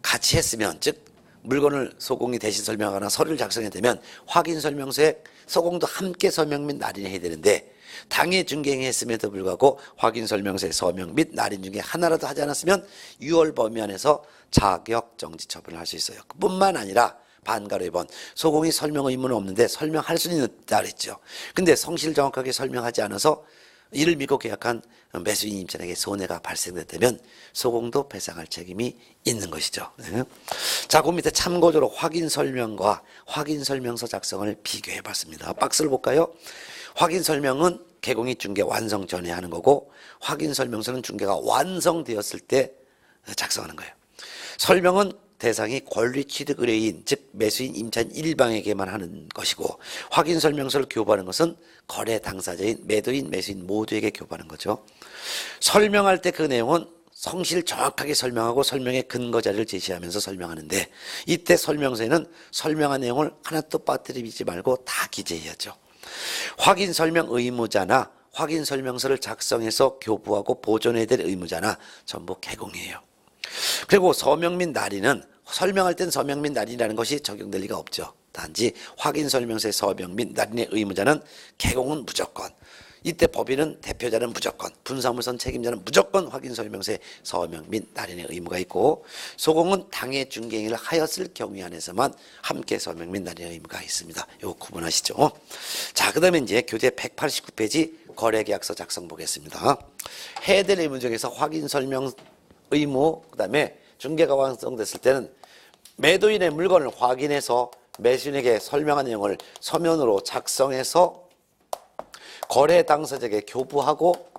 같이 했으면, 즉 물건을 소공이 대신 설명하거나 서류를 작성했다면 확인 설명서에 소공도 함께 서명 및 날인해야 되는데 당해 중개행했음에도 불구하고 확인 설명서에 서명 및 날인 중에 하나라도 하지 않았으면 6월 범위 안에서 자격정지 처분을 할 수 있어요. 그뿐만 아니라 반가로 2번 소공이 설명 의무는 없는데 설명할 수는 있다 그랬죠. 근데 성실 정확하게 설명하지 않아서 이를 믿고 계약한 매수인 임차인에게 손해가 발생됐다면 소공도 배상할 책임이 있는 것이죠. 자, 그 밑에 참고적으로 확인 설명과 확인 설명서 작성을 비교해 봤습니다. 박스를 볼까요? 확인 설명은 개공이 중개 완성 전에 하는 거고 확인 설명서는 중개가 완성되었을 때 작성하는 거예요. 설명은 대상이 권리취득 의뢰인, 즉 매수인 임차인 일방에게만 하는 것이고 확인 설명서를 교부하는 것은 거래 당사자인 매도인 매수인 모두에게 교부하는 거죠. 설명할 때 그 내용은 성실 정확하게 설명하고 설명의 근거 자료를 제시하면서 설명하는데 이때 설명서에는 설명한 내용을 하나도 빠뜨리지 말고 다 기재해야죠. 확인 설명 의무자나 확인 설명서를 작성해서 교부하고 보존해야 될 의무자나 전부 개공이에요. 그리고 서명 및 날인은 설명할 땐 서명 및 날인이라는 것이 적용될 리가 없죠. 단지 확인 설명서의 서명 및 날인의 의무자는 개공은 무조건, 이때 법인은 대표자는 무조건, 분사무선 책임자는 무조건 확인 설명서에 서명 및 날인의 의무가 있고 소공은 당해 중개행위를 하였을 경우에 한해서만 함께 서명 및 날인의 의무가 있습니다. 이거 구분하시죠. 자, 그 다음에 이제 교재 189페이지 거래계약서 작성 보겠습니다. 해야 될 의무 중에서 확인 설명 의무, 그 다음에 중개가 완성됐을 때는 매도인의 물건을 확인해서 매수인에게 설명한 내용을 서면으로 작성해서 거래 당사자에게 교부하고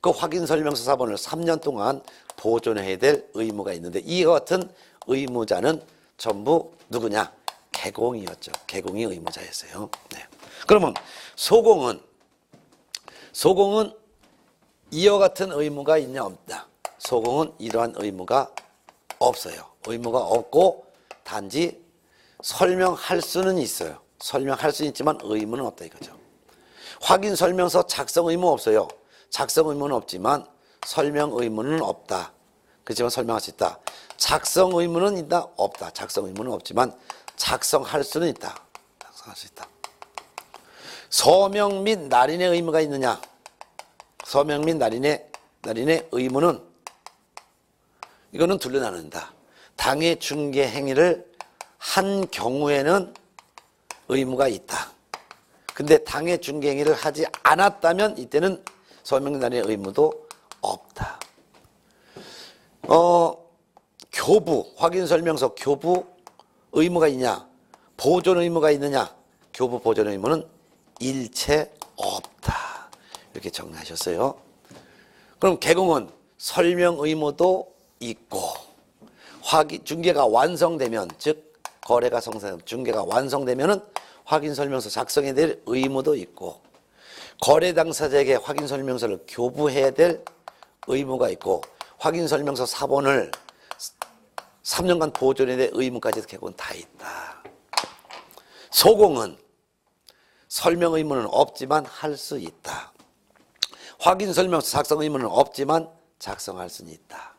그 확인 설명서 사본을 3년 동안 보존해야 될 의무가 있는데 이와 같은 의무자는 전부 누구냐? 개공이었죠. 개공이 의무자였어요. 네. 그러면 소공은 이와 같은 의무가 있냐 없다? 소공은 이러한 의무가 없어요. 의무가 없고 단지 설명할 수는 있어요. 설명할 수는 있지만 의무는 없다 이거죠. 확인 설명서 작성 의무 없어요. 작성 의무는 없지만 설명 의무는 없다. 그렇지만 설명할 수 있다. 작성 의무는 있다? 없다. 작성 의무는 없지만 작성할 수는 있다. 작성할 수 있다. 서명 및 날인의 의무가 있느냐? 서명 및 날인의 의무는 이거는 둘로 나눈다. 당해 중개 행위를 한 경우에는 의무가 있다. 근데 당해 중개 행위를 하지 않았다면 이때는 서명 및 날인의 의무도 없다. 교부, 확인설명서 교부 의무가 있냐? 보존 의무가 있느냐? 교부 보존 의무는 일체 없다. 이렇게 정리하셨어요. 그럼 개공은 설명 의무도 있고 중개가 완성되면, 즉 거래가 성사되면, 중개가 완성되면은 확인설명서 작성해야 될 의무도 있고 거래 당사자에게 확인설명서를 교부해야 될 의무가 있고 확인설명서 사본을 3년간 보존해야 될 의무까지도 개공은 다 있다. 소공은 설명 의무는 없지만 할 수 있다. 확인설명서 작성 의무는 없지만 작성할 수는 있다.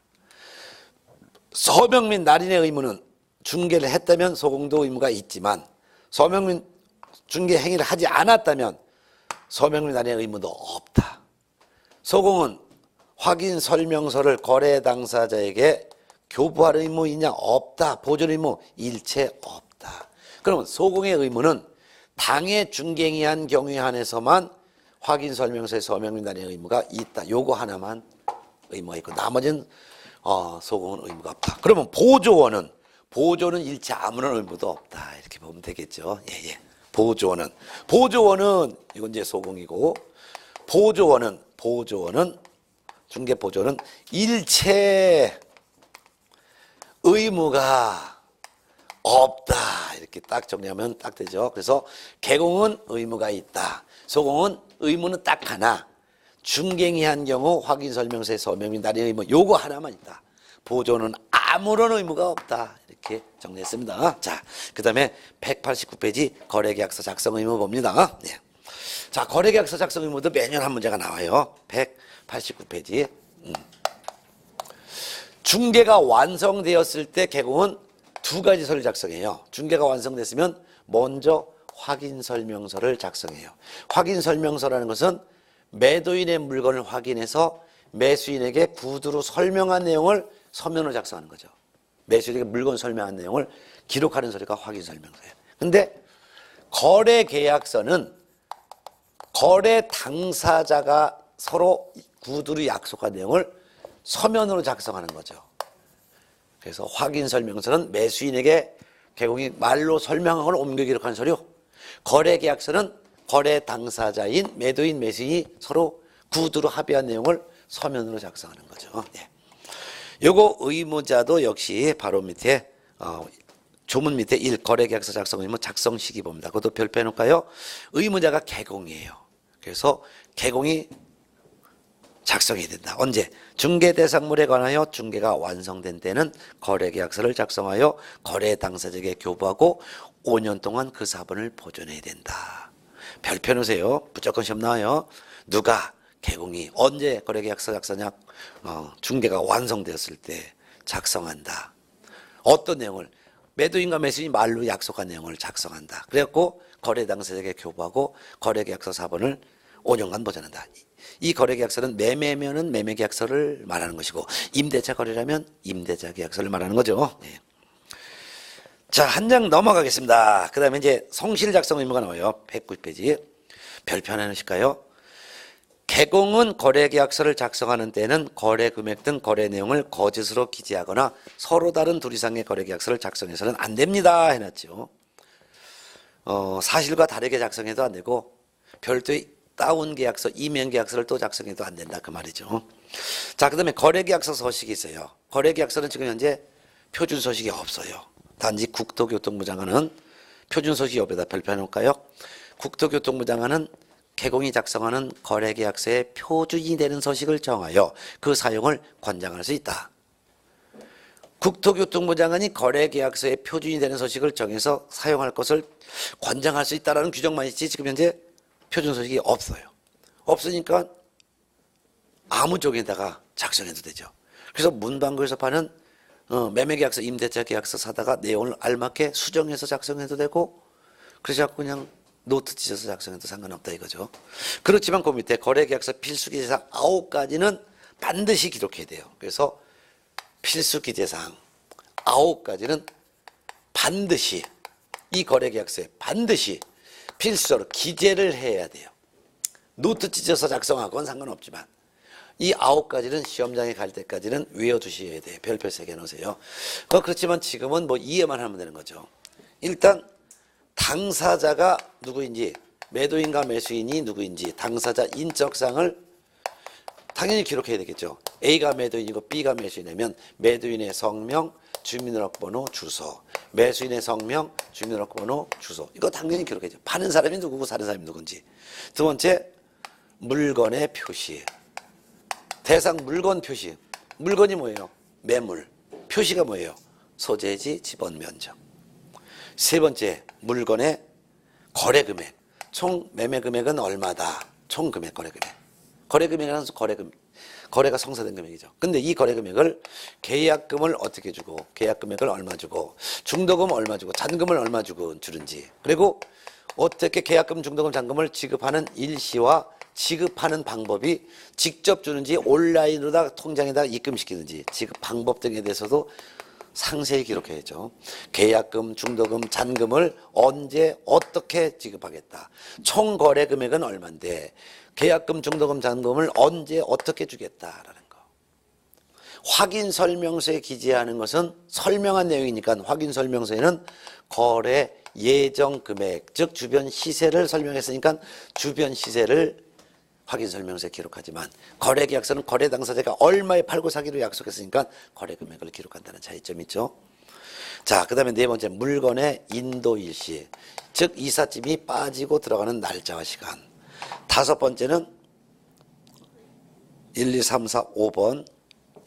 서명 및 날인의 의무는 중개를 했다면 소공도 의무가 있지만 서명 및 중개 행위를 하지 않았다면 서명 및 날인의 의무도 없다. 소공은 확인설명서를 거래 당사자에게 교부할 의무 있냐? 없다. 보존 의무 일체 없다. 그러면 소공의 의무는 당해 중개행위한 경우에 한해서만 확인설명서의 서명 및 날인의 의무가 있다. 요거 하나만 의무가 있고 나머지는 소공은 의무가 없다. 그러면 보조원은 일체 아무런 의무도 없다. 이렇게 보면 되겠죠. 예. 보조원은 이건 이제 소공이고 보조원은 중개 보조는 일체 의무가 없다. 이렇게 딱 정리하면 딱 되죠. 그래서 개공은 의무가 있다. 소공은 의무는 딱 하나. 중개행위한 경우 확인설명서의 서명 및 날인의 의무 요거 하나만 있다. 보조는 아무런 의무가 없다. 이렇게 정리했습니다. 자, 그 다음에 189페이지 거래계약서 작성 의무 봅니다. 네. 자, 거래계약서 작성 의무도 매년 한 문제가 나와요. 189페이지. 중개가 완성되었을 때 개공은 두 가지 서류를 작성해요. 중개가 완성됐으면 먼저 확인설명서를 작성해요. 확인설명서라는 것은 매도인의 물건을 확인해서 매수인에게 구두로 설명한 내용을 서면으로 작성하는 거죠. 매수인에게 물건 설명한 내용을 기록하는 서류가 확인설명서예요. 근데 거래계약서는 거래 당사자가 서로 구두로 약속한 내용을 서면으로 작성하는 거죠. 그래서 확인설명서는 매수인에게 개공이 말로 설명한 걸 옮겨 기록하는 서류, 거래계약서는 거래 당사자인 매도인, 매수인이 서로 구두로 합의한 내용을 서면으로 작성하는 거죠. 예. 요거 의무자도 역시 바로 밑에 조문 밑에 1 거래계약서 작성 의무 작성 시기 봅니다. 그것도 별표 해놓을까요? 의무자가 개공이에요. 그래서 개공이 작성해야 된다. 언제? 중개 대상물에 관하여 중개가 완성된 때는 거래계약서를 작성하여 거래 당사자에게 교부하고 5년 동안 그 사본을 보존해야 된다. 별표 놓으세요. 무조건 시험 나와요. 누가? 개공이 언제 거래계약서 작성하냐? 중개가 완성되었을 때 작성한다. 어떤 내용을? 매도인과 매수인이 말로 약속한 내용을 작성한다. 그래갖고 거래 당사자에게 교부하고 거래계약서 사본을 5년간 보존한다. 이 거래계약서는 매매면은 매매계약서를 말하는 것이고 임대차 거래라면 임대차 계약서를 말하는 거죠. 네. 자, 한 장 넘어가겠습니다. 그 다음에 이제 성실 작성 의무가 나와요. 109페이지. 별표 하나 넣으실까요? 개공은 거래계약서를 작성하는 때는 거래 금액 등 거래 내용을 거짓으로 기재하거나 서로 다른 둘 이상의 거래계약서를 작성해서는 안 됩니다. 해놨죠. 사실과 다르게 작성해도 안 되고 별도의 다운 계약서, 이면 계약서를 또 작성해도 안 된다. 그 말이죠. 자, 그 다음에 거래계약서 서식이 있어요. 거래계약서는 지금 현재 표준 서식이 없어요. 단지 국토교통부 장관은 표준 서식 옆에다 별표 해놓을까요? 국토교통부 장관은 개공이 작성하는 거래계약서의 표준이 되는 서식을 정하여 그 사용을 권장할 수 있다. 국토교통부 장관이 거래계약서의 표준이 되는 서식을 정해서 사용할 것을 권장할 수 있다는 규정만 있지 지금 현재 표준 서식이 없어요. 없으니까 아무 쪽에다가 작성해도 되죠. 그래서 문방구에서 파는 매매계약서, 임대차 계약서 사다가 내용을 알맞게 수정해서 작성해도 되고, 그러지 않고 그냥 노트 찢어서 작성해도 상관없다 이거죠. 그렇지만 그 밑에 거래계약서 필수기재사항 9가지는 반드시 기록해야 돼요. 그래서 필수기재사항 9가지는 반드시 이 거래계약서에 반드시 필수로 기재를 해야 돼요. 노트 찢어서 작성하고는 상관없지만 이 9가지는 시험장에 갈 때까지는 외워두셔야 돼요. 별표 3개 넣으세요. 그렇지만 지금은 뭐 이해만 하면 되는 거죠. 일단 당사자가 누구인지, 매도인과 매수인이 누구인지 당사자 인적사항을 당연히 기록해야 되겠죠. A가 매도인이고 B가 매수인이면 매도인의 성명, 주민등록번호, 주소, 매수인의 성명, 주민등록번호, 주소. 이거 당연히 기록해야죠. 파는 사람이 누구고 사는 사람이 누군지. 두 번째, 물건의 표시. 대상 물건 표시. 물건이 뭐예요? 매물. 표시가 뭐예요? 소재지, 지번, 면적. 세 번째, 물건의 거래 금액. 총 매매 금액은 얼마다. 총 금액, 거래 금액. 거래 금액이라는 거래가 성사된 금액이죠. 근데 이 거래 금액을 계약금을 어떻게 주고, 계약 금액을 얼마 주고, 중도금 얼마 주고, 잔금을 얼마 주고 주는지, 그리고 어떻게 계약금, 중도금, 잔금을 지급하는 일시와 지급하는 방법이 직접 주는지 온라인으로다 통장에다 입금시키는지 지급 방법 등에 대해서도 상세히 기록해야죠. 계약금, 중도금, 잔금을 언제 어떻게 지급하겠다. 총 거래 금액은 얼마인데 계약금, 중도금, 잔금을 언제 어떻게 주겠다라는 거. 확인 설명서에 기재하는 것은 설명한 내용이니까 확인 설명서에는 거래 예정 금액, 즉 주변 시세를 설명했으니까 주변 시세를 확인 설명서에 기록하지만 거래 계약서는 거래 당사자가 얼마에 팔고 사기로 약속했으니까 거래 금액을 기록한다는 차이점이 있죠. 자, 그 다음에 네 번째, 물건의 인도 일시, 즉 이삿짐이 빠지고 들어가는 날짜와 시간. 다섯 번째는 1, 2, 3, 4, 5번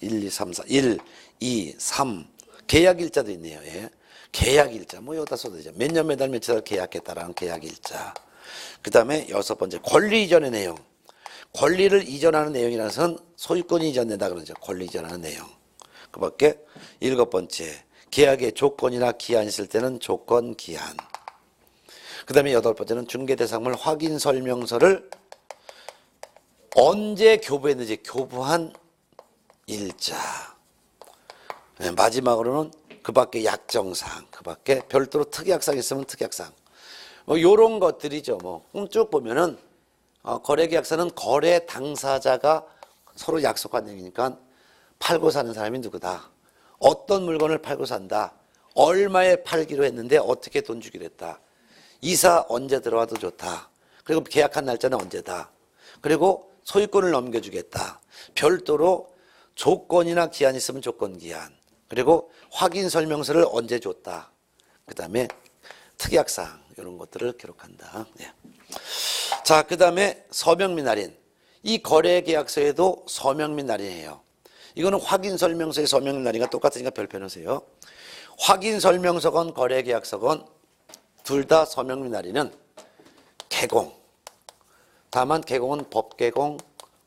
1, 2, 3, 4, 1, 2, 3 계약일자도 있네요. 예. 계약일자 뭐 여기다 써도 되죠. 몇 년 몇 달 며칠 계약했다라는 계약일자. 그 다음에 여섯 번째, 권리 이전의 내용. 권리를 이전하는 내용이라는 것은 소유권이 이전된다 그러죠. 권리 이전하는 내용. 그 밖에 일곱 번째, 계약의 조건이나 기한이 있을 때는 조건, 기한. 그 다음에 여덟 번째는 중개대상물 확인 설명서를 언제 교부했는지 교부한 일자. 네, 마지막으로는 그 밖에 약정사항, 그 밖에 별도로 특약사항이 있으면 특약사항. 뭐 요런 것들이죠. 뭐 쭉 보면은 거래계약서는 거래 당사자가 서로 약속한 내용이니까 팔고 사는 사람이 누구다. 어떤 물건을 팔고 산다. 얼마에 팔기로 했는데 어떻게 돈 주기로 했다. 이사 언제 들어와도 좋다. 그리고 계약한 날짜는 언제다. 그리고 소유권을 넘겨주겠다. 별도로 조건이나 기한이 있으면 조건, 기한. 그리고 확인 설명서를 언제 줬다. 그 다음에 특약사항 이런 것들을 기록한다. 네. 자, 그 다음에 서명 및 날인. 이 거래계약서에도 서명 및 날인이에요. 이거는 확인 설명서의 서명 및 날인과 똑같으니까 별표 넣으세요. 확인 설명서건 거래계약서건 둘 다 서명 및 날인은 개공. 다만 개공은 법개공,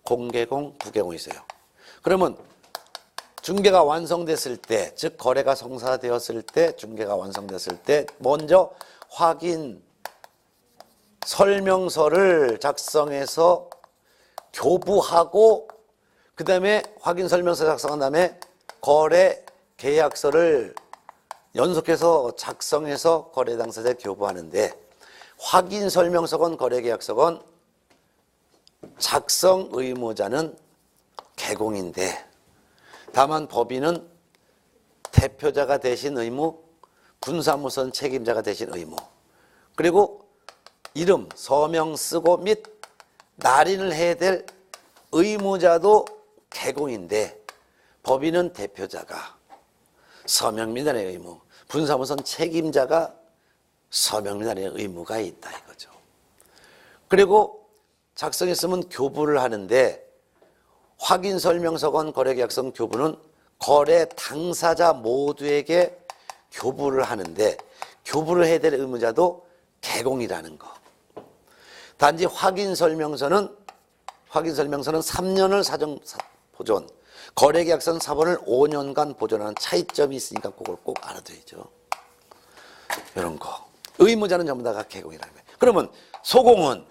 공개공, 부개공이 있어요. 그러면 중개가 완성됐을 때, 즉 거래가 성사되었을 때, 중개가 완성됐을 때 먼저 확인 설명서를 작성해서 교부하고 그 다음에 확인 설명서 작성한 다음에 거래 계약서를 연속해서 작성해서 거래 당사자에 교부하는데, 확인 설명서건 거래 계약서건 작성 의무자는 개공인데 다만 법인은 대표자가 대신 의무, 분사무선 책임자가 대신 의무, 그리고 이름, 서명 쓰고 및 날인을 해야 될 의무자도 개공인데 법인은 대표자가 서명 및 날인의 의무, 분사무선 책임자가 서명 및 날인의 의무가 있다 이거죠. 그리고 작성했으면 교부를 하는데 확인 설명서건 거래계약서건 교부는 거래 당사자 모두에게 교부를 하는데 교부를 해야 될 의무자도 개공이라는 거. 단지 확인 설명서는 3년을 사정 보존, 거래계약서는 사본을 5년간 보존하는 차이점이 있으니까 그걸 꼭 알아둬야죠. 이런 거. 의무자는 전부 다가 개공이라는 거예요. 그러면 소공은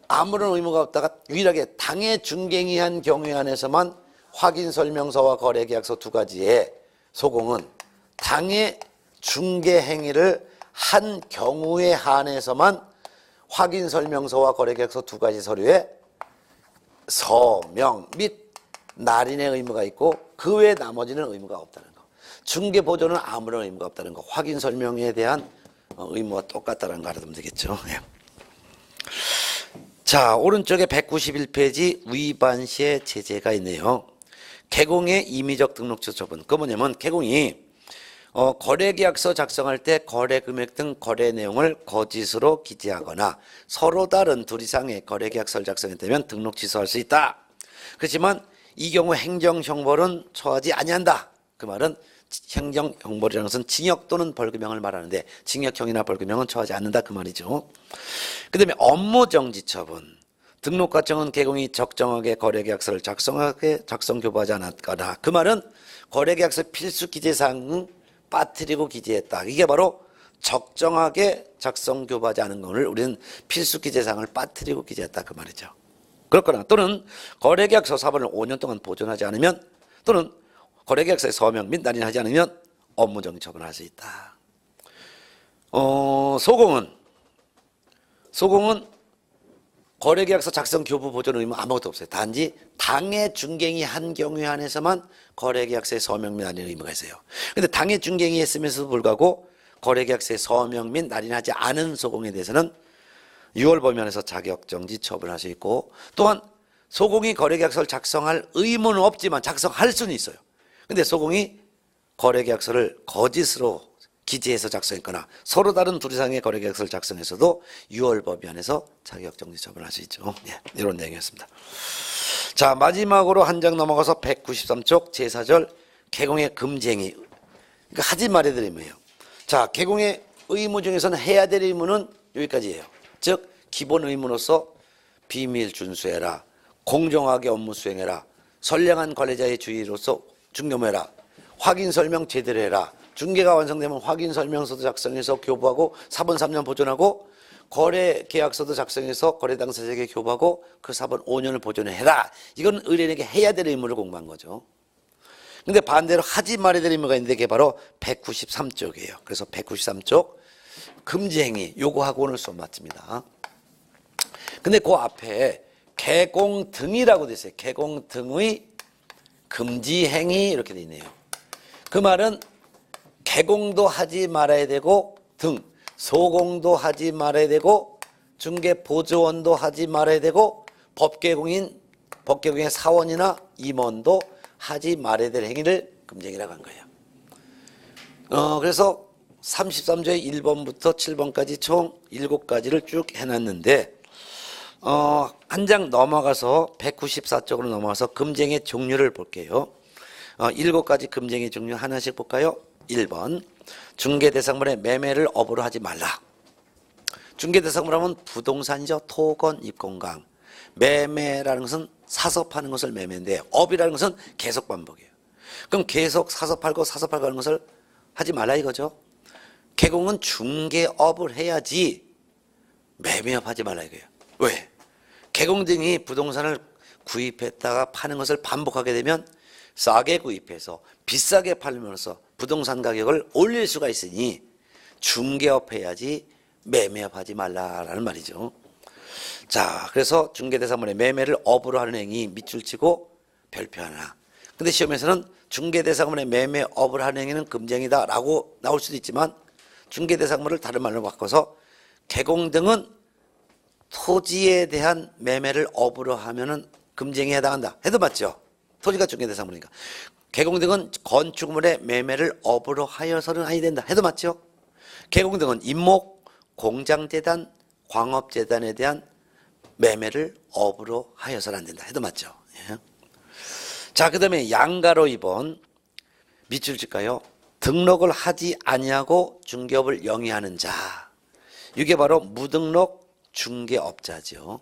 아무런 의무가 없다가 유일하게 당해 중갱이한 경우에 한해서만 확인설명서와 거래계약서 두 가지에 소공은 당해 중개 행위를 한 경우에 한해서만 확인설명서와 거래계약서 두 가지 서류에 서명 및 날인의 의무가 있고 그 외 나머지는 의무가 없다는 거. 중개보조는 아무런 의무가 없다는 거. 확인설명에 대한 의무와 똑같다는 거 알아두면 되겠죠. 예. 자, 오른쪽에 191페이지 위반 시의 제재가 있네요. 개공의 임의적 등록처 처분. 그 뭐냐면 개공이 거래계약서 작성할 때 거래금액 등 거래 내용을 거짓으로 기재하거나 서로 다른 둘 이상의 거래계약서를 작성했다면 등록 취소할 수 있다. 그렇지만 이 경우 행정형벌은 처하지 아니한다. 그 말은 행정형벌이라는 것은 징역 또는 벌금형을 말하는데 징역형이나 벌금형은 처하지 않는다 그 말이죠. 그 다음에 업무정지처분. 등록과정은 개공이 적정하게 거래계약서를 작성 교부하지 않았거나 그 말은 거래계약서 필수 기재사항은 빠뜨리고 기재했다. 이게 바로 적정하게 작성 교부하지 않은 것을 우리는 필수 기재사항을 빠뜨리고 기재했다 그 말이죠. 그렇거나 또는 거래계약서 사본을 5년 동안 보존하지 않으면 또는 거래계약서에 서명 및 날인하지 않으면 업무정지 처분을 할 수 있다. 소공은 거래계약서 작성 교부 보존 의무 아무것도 없어요. 단지 당해 중갱이 한 경우에 한해서만 거래계약서에 서명 및 날인 의무가 있어요. 그런데 당해 중갱이 했음에도 불구하고 거래계약서에 서명 및 날인하지 않은 소공에 대해서는 6월 범위안에서 자격정지 처분할 수 있고 또한 소공이 거래계약서를 작성할 의무는 없지만 작성할 수는 있어요. 근데 소공이 거래계약서를 거짓으로 기재해서 작성했거나 서로 다른 둘 이상의 거래계약서를 작성해서도 6월 법위안에서 자격정지 처분할 수 있죠. 예, 이런 내용이었습니다. 자, 마지막으로 한 장 넘어가서 193쪽 제4절 개공의 금지행위. 그러니까 하지 말아야 될 의무예요. 자, 개공의 의무 중에서는 해야 될 의무는 여기까지예요. 즉 기본 의무로서 비밀 준수해라, 공정하게 업무 수행해라, 선량한 관리자의 주의로서 중개무해라, 확인 설명 제대로 해라, 중개가 완성되면 확인 설명서도 작성해서 교부하고 사본 3년 보존하고 거래 계약서도 작성해서 거래 당사자에게 교부하고 그 사본 5년을 보존해라. 이건 의뢰인에게 해야 될 의무를 공부한 거죠. 근데 반대로 하지 말아야 될 의무가 있는데 그게 바로 193쪽이에요. 그래서 193쪽 금지행위 요거하고 오늘 수업 마칩니다. 근데 그 앞에 개공 등이라고 돼 있어요. 개공 등의 금지행위 이렇게 돼 있네요. 그 말은 개공도 하지 말아야 되고 등 소공도 하지 말아야 되고 중개보조원도 하지 말아야 되고 법개공의 사원이나 임원도 하지 말아야 될 행위를 금지행위라고 한 거예요. 그래서 33조의 1번부터 7번까지 총 7가지를 쭉 해놨는데 한 장 넘어가서 194쪽으로 넘어가서 금지행위 종류를 볼게요. 7가지 금지행위 종류 하나씩 볼까요? 1번 중개대상물의 매매를 업으로 하지 말라. 중개대상물 하면 부동산이죠. 토건, 입공강. 매매라는 것은 사서 파는 것을 매매인데 업이라는 것은 계속 반복이에요. 그럼 계속 사서 팔고 하는 것을 하지 말라 이거죠. 개공은 중개업을 해야지 매매업 하지 말라 이거예요. 왜? 개공 등이 부동산을 구입했다가 파는 것을 반복하게 되면 싸게 구입해서 비싸게 팔면서 부동산 가격을 올릴 수가 있으니 중개업 해야지 매매업 하지 말라라는 말이죠. 자, 그래서 중개대상물의 매매를 업으로 하는 행위 밑줄 치고 별표 하나. 근데 시험에서는 중개대상물의 매매업을 하는 행위는 금지행위다라고 나올 수도 있지만 중개대상물을 다른 말로 바꿔서 개공 등은 토지에 대한 매매를 업으로 하면은 금지행위에 해당한다 해도 맞죠? 토지가 중개대상물이니까. 개공 등은 건축물의 매매를 업으로 하여서는 아니 된다 해도 맞죠? 개공 등은 임목, 공장재단, 광업재단에 대한 매매를 업으로 하여서는 안 된다 해도 맞죠? 예. 자, 그 다음에 양가로 2번 밑줄 칠까요? 등록을 하지 아니하고 중개업을 영위하는 자. 이게 바로 무등록 중개업자죠.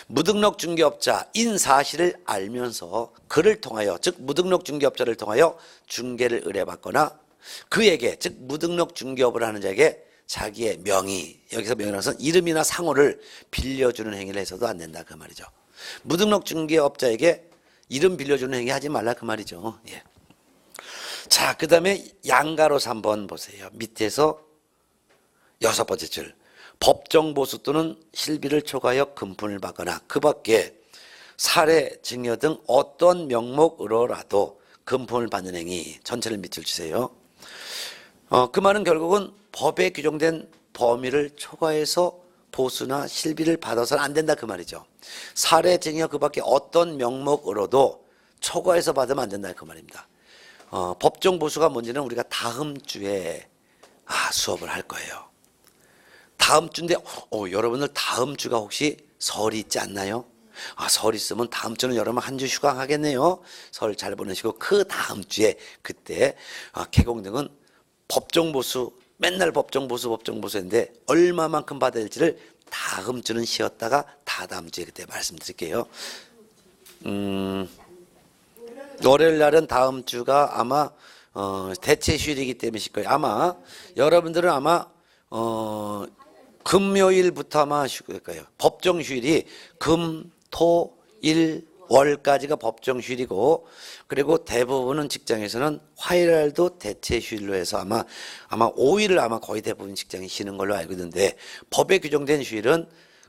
무등록 중개업자인 사실을 알면서 그를 통하여, 즉 무등록 중개업자를 통하여 중개를 의뢰받거나 그에게, 즉 무등록 중개업을 하는 자에게 자기의 명의, 여기서 명의라는 이름이나 상호를 빌려주는 행위를 해서도 안 된다 그 말이죠. 무등록 중개업자에게 이름 빌려주는 행위 하지 말라 그 말이죠. 예. 자, 그 다음에 양가로서 한번 보세요. 밑에서 6번째 줄. 법정 보수 또는 실비를 초과하여 금품을 받거나 그 밖에 사례, 증여 등 어떤 명목으로라도 금품을 받는 행위, 전체를 밑줄 치세요. 그 말은 결국은 법에 규정된 범위를 초과해서 보수나 실비를 받아서는 안 된다 그 말이죠. 사례, 증여 그 밖에 어떤 명목으로도 초과해서 받으면 안 된다 그 말입니다. 법정 보수가 뭔지는 우리가 다음 주에 수업을 할 거예요. 다음 주인데 여러분들 다음 주가 혹시 설이 있지 않나요? 설 있으면 다음 주는 여러분 한 주 휴강 하겠네요. 설 잘 보내시고 그 다음 주에 그때 개공등은 법정보수, 맨날 법정보수인데 얼마만큼 받아야 될지를 다음 주는 쉬었다가 다다음 주에 그때 말씀드릴게요. 월요일 날은 다음 주가 아마 대체 휴일이기 때문이실 거예요. 아마 여러분들은 아마 금요일부터 아마 쉬실 거예요. 법정 휴일이 금, 토, 일, 월까지가 법정 휴일이고, 그리고 대부분은 직장에서는 화요일 날도 대체 휴일로 해서 아마 5일을 아마 거의 대부분 직장이 쉬는 걸로 알고 있는데, 법에 규정된 휴일은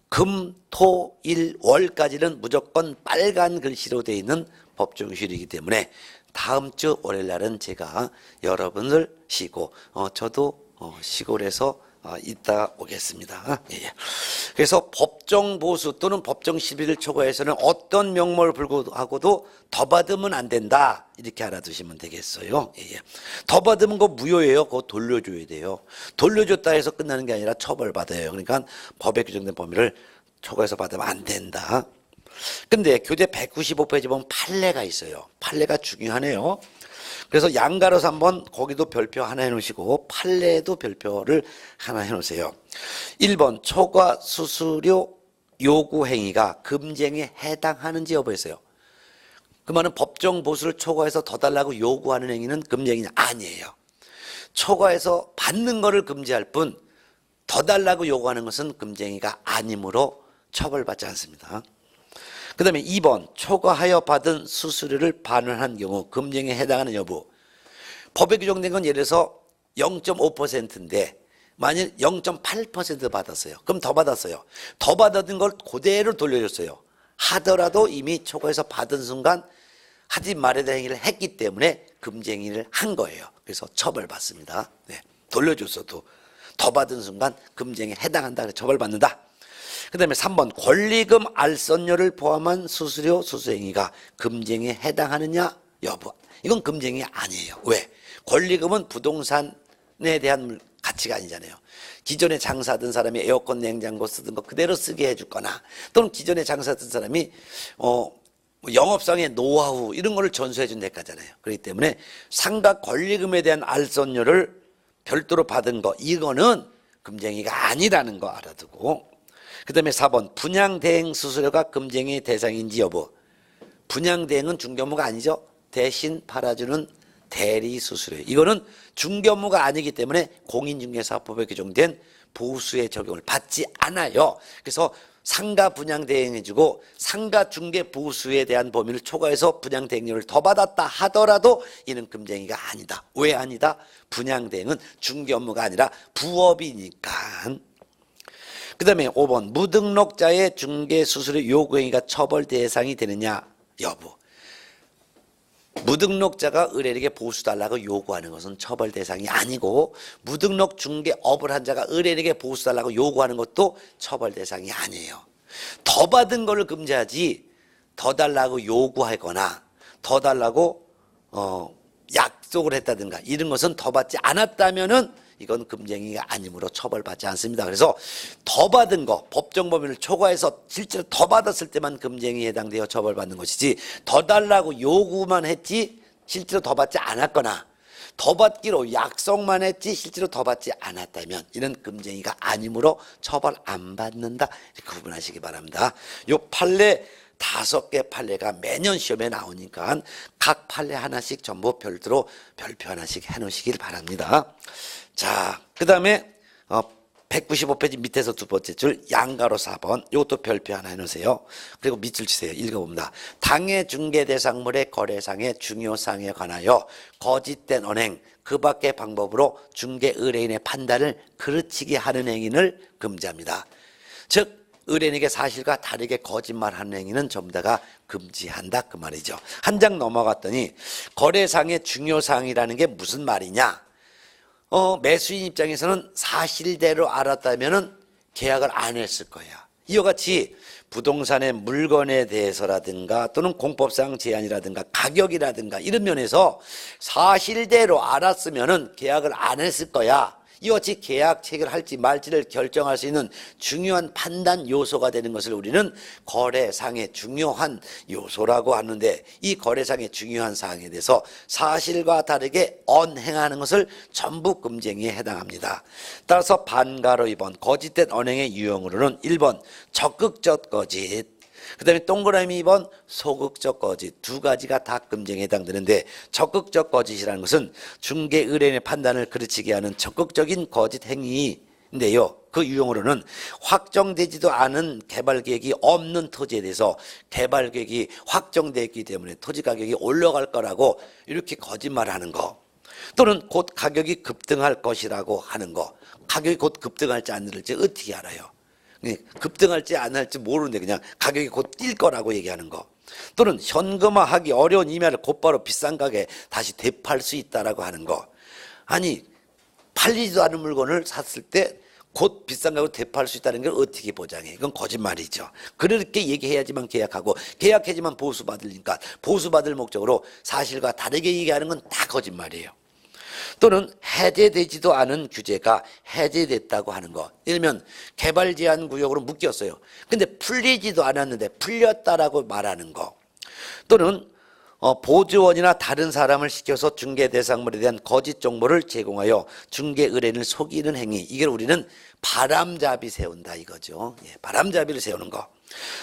금, 토, 일, 월까지는 무조건 빨간 글씨로 되어 있는 법정 휴일이기 때문에 다음 주 월요일 날은 제가 여러분을 쉬고 저도 시골에서 이따 오겠습니다. 예. 그래서 법정 보수 또는 법정 실비를 초과해서는 어떤 명목을 불구하고도 더 받으면 안 된다. 이렇게 알아두시면 되겠어요. 예. 더 받으면 그거 무효예요. 그거 돌려줘야 돼요. 돌려줬다 해서 끝나는 게 아니라 처벌받아요. 그러니까 법에 규정된 범위를 초과해서 받으면 안 된다. 근데 교재 195페이지 보면 판례가 있어요. 판례가 중요하네요. 그래서 양가로서 한번 거기도 별표 하나 해놓으시고 판례도 별표를 하나 해놓으세요. 1번 초과 수수료 요구 행위가 금쟁에 해당하는지 여부에서요. 그 말은 법정 보수를 초과해서 더 달라고 요구하는 행위는 금쟁이냐? 아니에요. 초과해서 받는 거를 금지할 뿐 더 달라고 요구하는 것은 금쟁이가 아니므로 처벌받지 않습니다. 그 다음에 2번 초과하여 받은 수수료를 반환한 경우 금쟁에 해당하는 여부. 법에 규정된 건 예를 들어서 0.5%인데 만일 0.8% 받았어요. 그럼 더 받았어요. 더 받은 걸 그대로 돌려줬어요. 하더라도 이미 초과해서 받은 순간 하지 말아야 될 행위를 했기 때문에 금쟁이를 한 거예요. 그래서 처벌받습니다. 네. 돌려줬어도 더 받은 순간 금쟁에 해당한다. 처벌받는다. 그 다음에 3번 권리금 알선료를 포함한 수수료 수수행위가 금쟁에 해당하느냐 여부. 이건 금쟁이 아니에요. 왜? 권리금은 부동산에 대한 가치가 아니잖아요. 기존에 장사하던 사람이 에어컨 냉장고 쓰던 거 그대로 쓰게 해주거나 또는 기존에 장사하던 사람이 영업상의 노하우 이런 거를 전수해 준 대가잖아요. 그렇기 때문에 상가 권리금에 대한 알선료를 별도로 받은 거 이거는 금쟁이가 아니라는 거 알아두고, 그 다음에 4번 분양대행 수수료가 금쟁의 대상인지 여부. 분양대행은 중개업무가 아니죠. 대신 팔아주는 대리 수수료. 이거는 중개업무가 아니기 때문에 공인중개사법에 규정된 보수의 적용을 받지 않아요. 그래서 상가 분양대행해주고 상가 중개 보수에 대한 범위를 초과해서 분양대행료를 더 받았다 하더라도 이는 금쟁이가 아니다. 왜 아니다? 분양대행은 중개업무가 아니라 부업이니까. 그 다음에 5번 무등록자의 중개수수료 요구행위가 처벌 대상이 되느냐 여부. 무등록자가 의뢰인에게 보수달라고 요구하는 것은 처벌 대상이 아니고 무등록 중개업을 한 자가 의뢰인에게 보수달라고 요구하는 것도 처벌 대상이 아니에요. 더 받은 거를 금지하지 더 달라고 요구하거나 더 달라고 약속을 했다든가 이런 것은 더 받지 않았다면은 이건 금쟁이가 아니므로 처벌받지 않습니다. 그래서 더 받은 거 법정 범위를 초과해서 실제로 더 받았을 때만 금쟁이에 해당되어 처벌받는 것이지 더 달라고 요구만 했지 실제로 더 받지 않았거나 더 받기로 약속만 했지 실제로 더 받지 않았다면 이는 금쟁이가 아니므로 처벌 안 받는다. 이렇게 구분하시기 바랍니다. 요 판례 5개 판례가 매년 시험에 나오니까 각 판례 하나씩 전부 별도로 별표 하나씩 해놓으시길 바랍니다. 자, 그 다음에 195페이지 밑에서 두 번째 줄 양가로 4번 이것도 별표 하나 해놓으세요. 그리고 밑줄 치세요. 읽어봅니다. 당해 중개 대상물의 거래상의 중요사항에 관하여 거짓된 언행 그 밖의 방법으로 중개 의뢰인의 판단을 그르치게 하는 행위를 금지합니다. 즉 의뢰인에게 사실과 다르게 거짓말하는 행위는 전부 다가 금지한다 그 말이죠. 한 장 넘어갔더니 거래상의 중요사항이라는 게 무슨 말이냐. 매수인 입장에서는 사실대로 알았다면 계약을 안 했을 거야. 이와 같이 부동산의 물건에 대해서라든가 또는 공법상 제한이라든가 가격이라든가 이런 면에서 사실대로 알았으면 계약을 안 했을 거야. 이와 같이 계약 체결할지 말지를 결정할 수 있는 중요한 판단 요소가 되는 것을 우리는 거래상의 중요한 요소라고 하는데, 이 거래상의 중요한 사항에 대해서 사실과 다르게 언행하는 것을 전부 금쟁이에 해당합니다. 따라서 반가로 2번 거짓된 언행의 유형으로는 1번 적극적 거짓, 그 다음에 동그라미 2번 소극적 거짓, 두 가지가 다 금쟁이에 해당되는데, 적극적 거짓이라는 것은 중개 의뢰인의 판단을 그르치게 하는 적극적인 거짓 행위인데요. 그 유형으로는 확정되지도 않은 개발 계획이 없는 토지에 대해서 개발 계획이 확정되었기 때문에 토지 가격이 올라갈 거라고 이렇게 거짓말하는 거, 또는 곧 가격이 급등할 것이라고 하는 거. 가격이 곧 급등할지 안 될지 어떻게 알아요? 급등할지 안 할지 모르는데 그냥 가격이 곧 뛸 거라고 얘기하는 거, 또는 현금화하기 어려운 이면을 곧바로 비싼 가격에 다시 되팔 수 있다라고 하는 거. 아니 팔리지도 않은 물건을 샀을 때 곧 비싼 가격으로 되팔 수 있다는 걸 어떻게 보장해? 이건 거짓말이죠. 그렇게 얘기해야지만 계약하고, 계약해야지만 보수받으니까 보수받을 목적으로 사실과 다르게 얘기하는 건 다 거짓말이에요. 또는 해제되지도 않은 규제가 해제됐다고 하는 거. 예를 들면 개발 제한 구역으로 묶였어요. 근데 풀리지도 않았는데 풀렸다라고 말하는 거. 또는 보조원이나 다른 사람을 시켜서 중개 대상물에 대한 거짓 정보를 제공하여 중개 의뢰인을 속이는 행위. 이걸 우리는 바람잡이 세운다 이거죠. 예, 바람잡이를 세우는 거.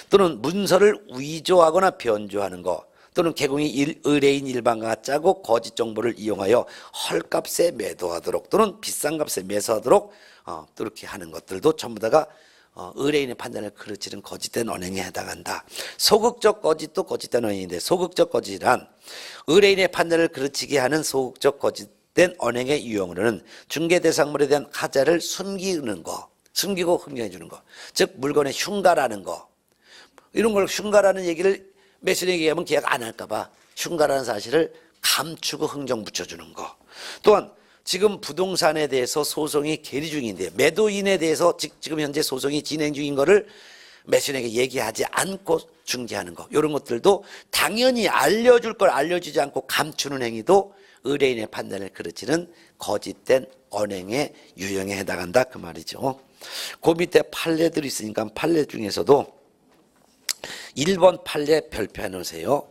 또는 문서를 위조하거나 변조하는 거. 또는 개공이 의뢰인 일반과 짜고 거짓 정보를 이용하여 헐값에 매도하도록 또는 비싼 값에 매수하도록 그렇게 하는 것들도 전부 다가 의뢰인의 판단을 그르치는 거짓된 언행에 해당한다. 소극적 거짓도 거짓된 언행인데, 소극적 거짓이란 의뢰인의 판단을 그르치게 하는 소극적 거짓된 언행의 유형으로는 중개 대상물에 대한 하자를 숨기는 거, 숨기고 흥정해 주는 거, 즉 물건에 흉가라는 거, 이런 걸 흉가라는 얘기를 매수인에게 얘기하면 계약 안 할까 봐 흉가라는 사실을 감추고 흥정 붙여주는 거. 또한 지금 부동산에 대해서 소송이 계리 중인데 매도인에 대해서 지금 현재 소송이 진행 중인 거를 매수인에게 얘기하지 않고 중개하는 거. 이런 것들도 당연히 알려줄 걸 알려주지 않고 감추는 행위도 의뢰인의 판단을 그르치는 거짓된 언행의 유형에 해당한다 그 말이죠. 그 밑에 판례들이 있으니까 판례 중에서도 1번 판례 별표해 놓으세요.